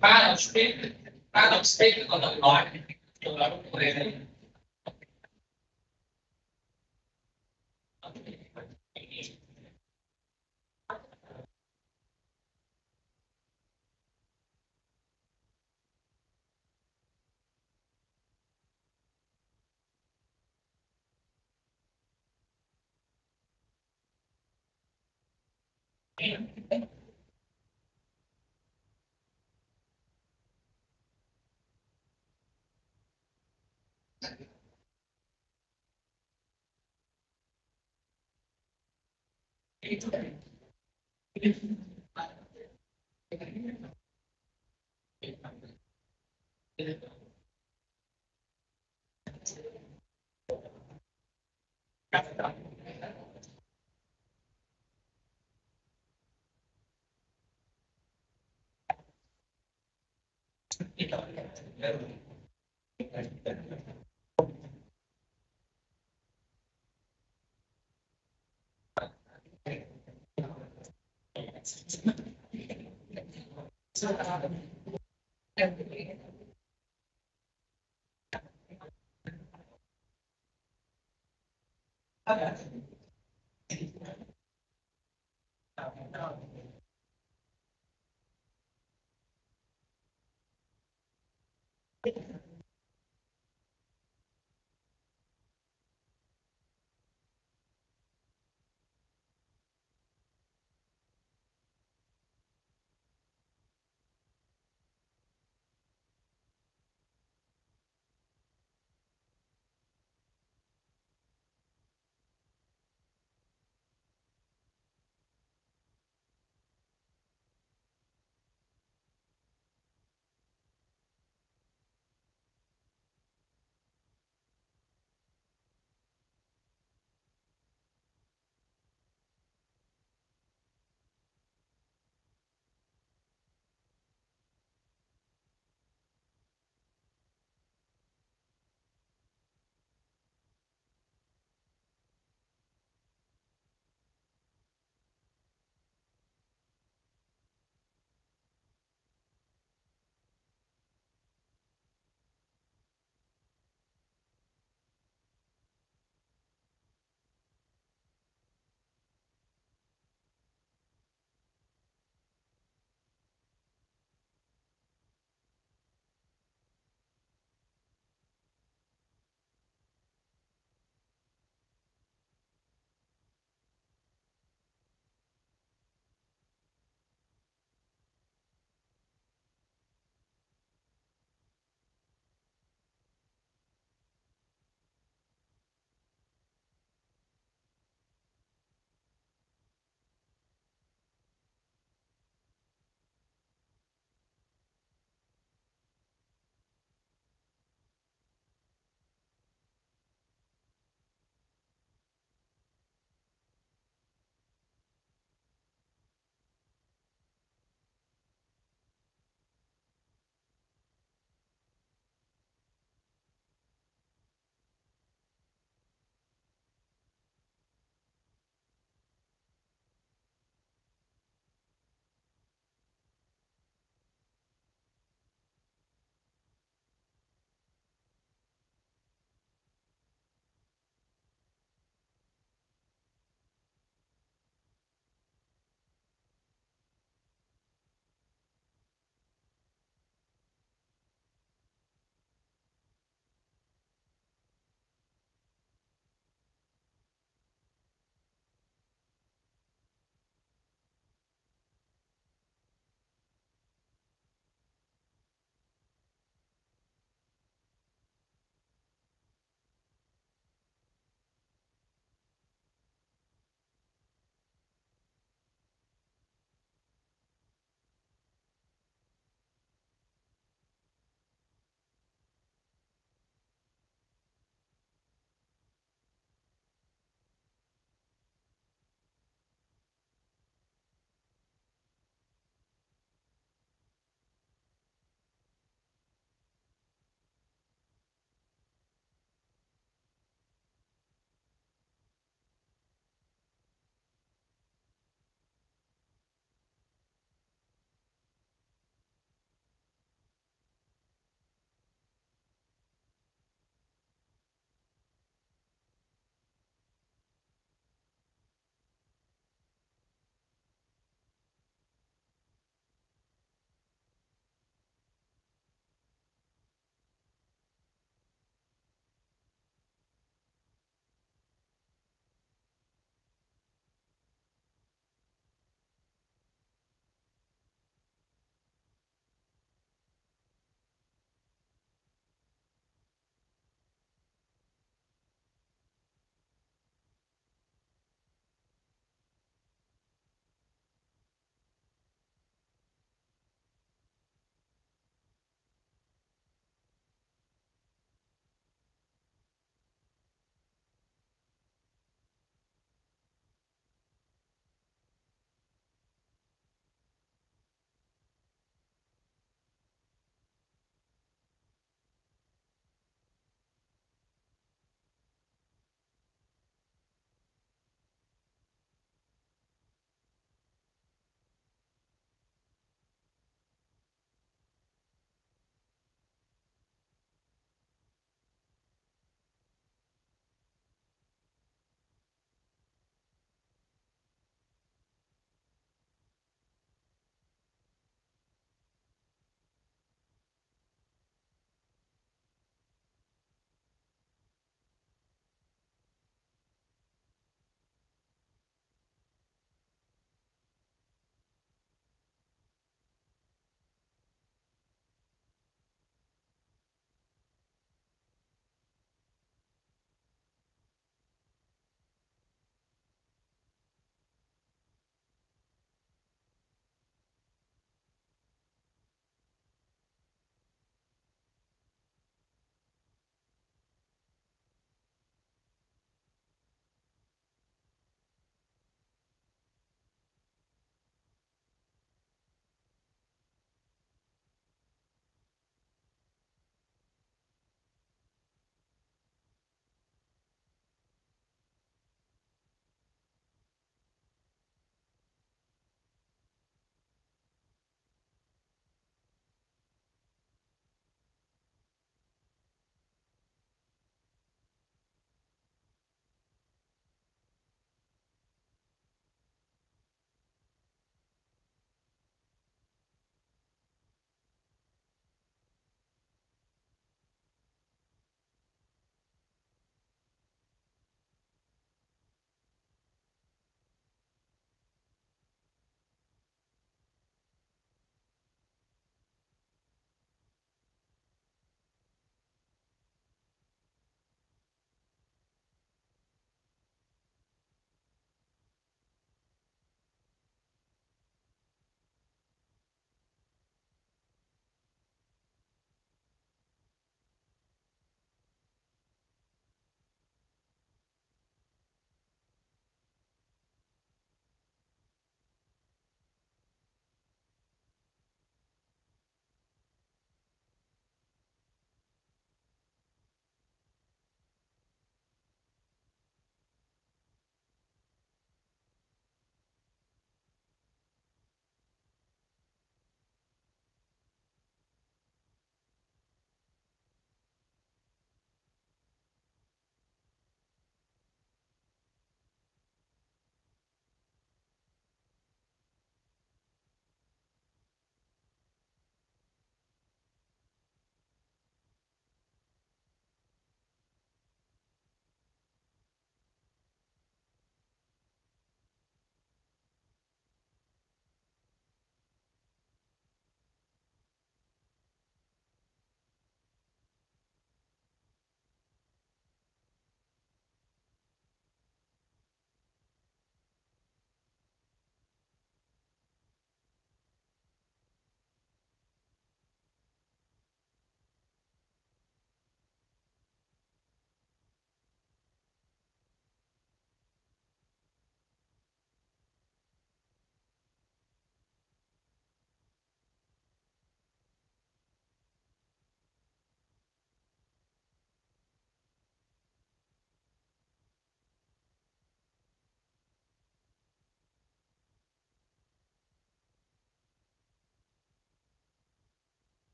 Ba đọc speak còn tự nói từ đó của đây.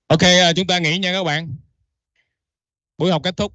Ok, chúng ta nghỉ nha các bạn. Buổi học kết thúc.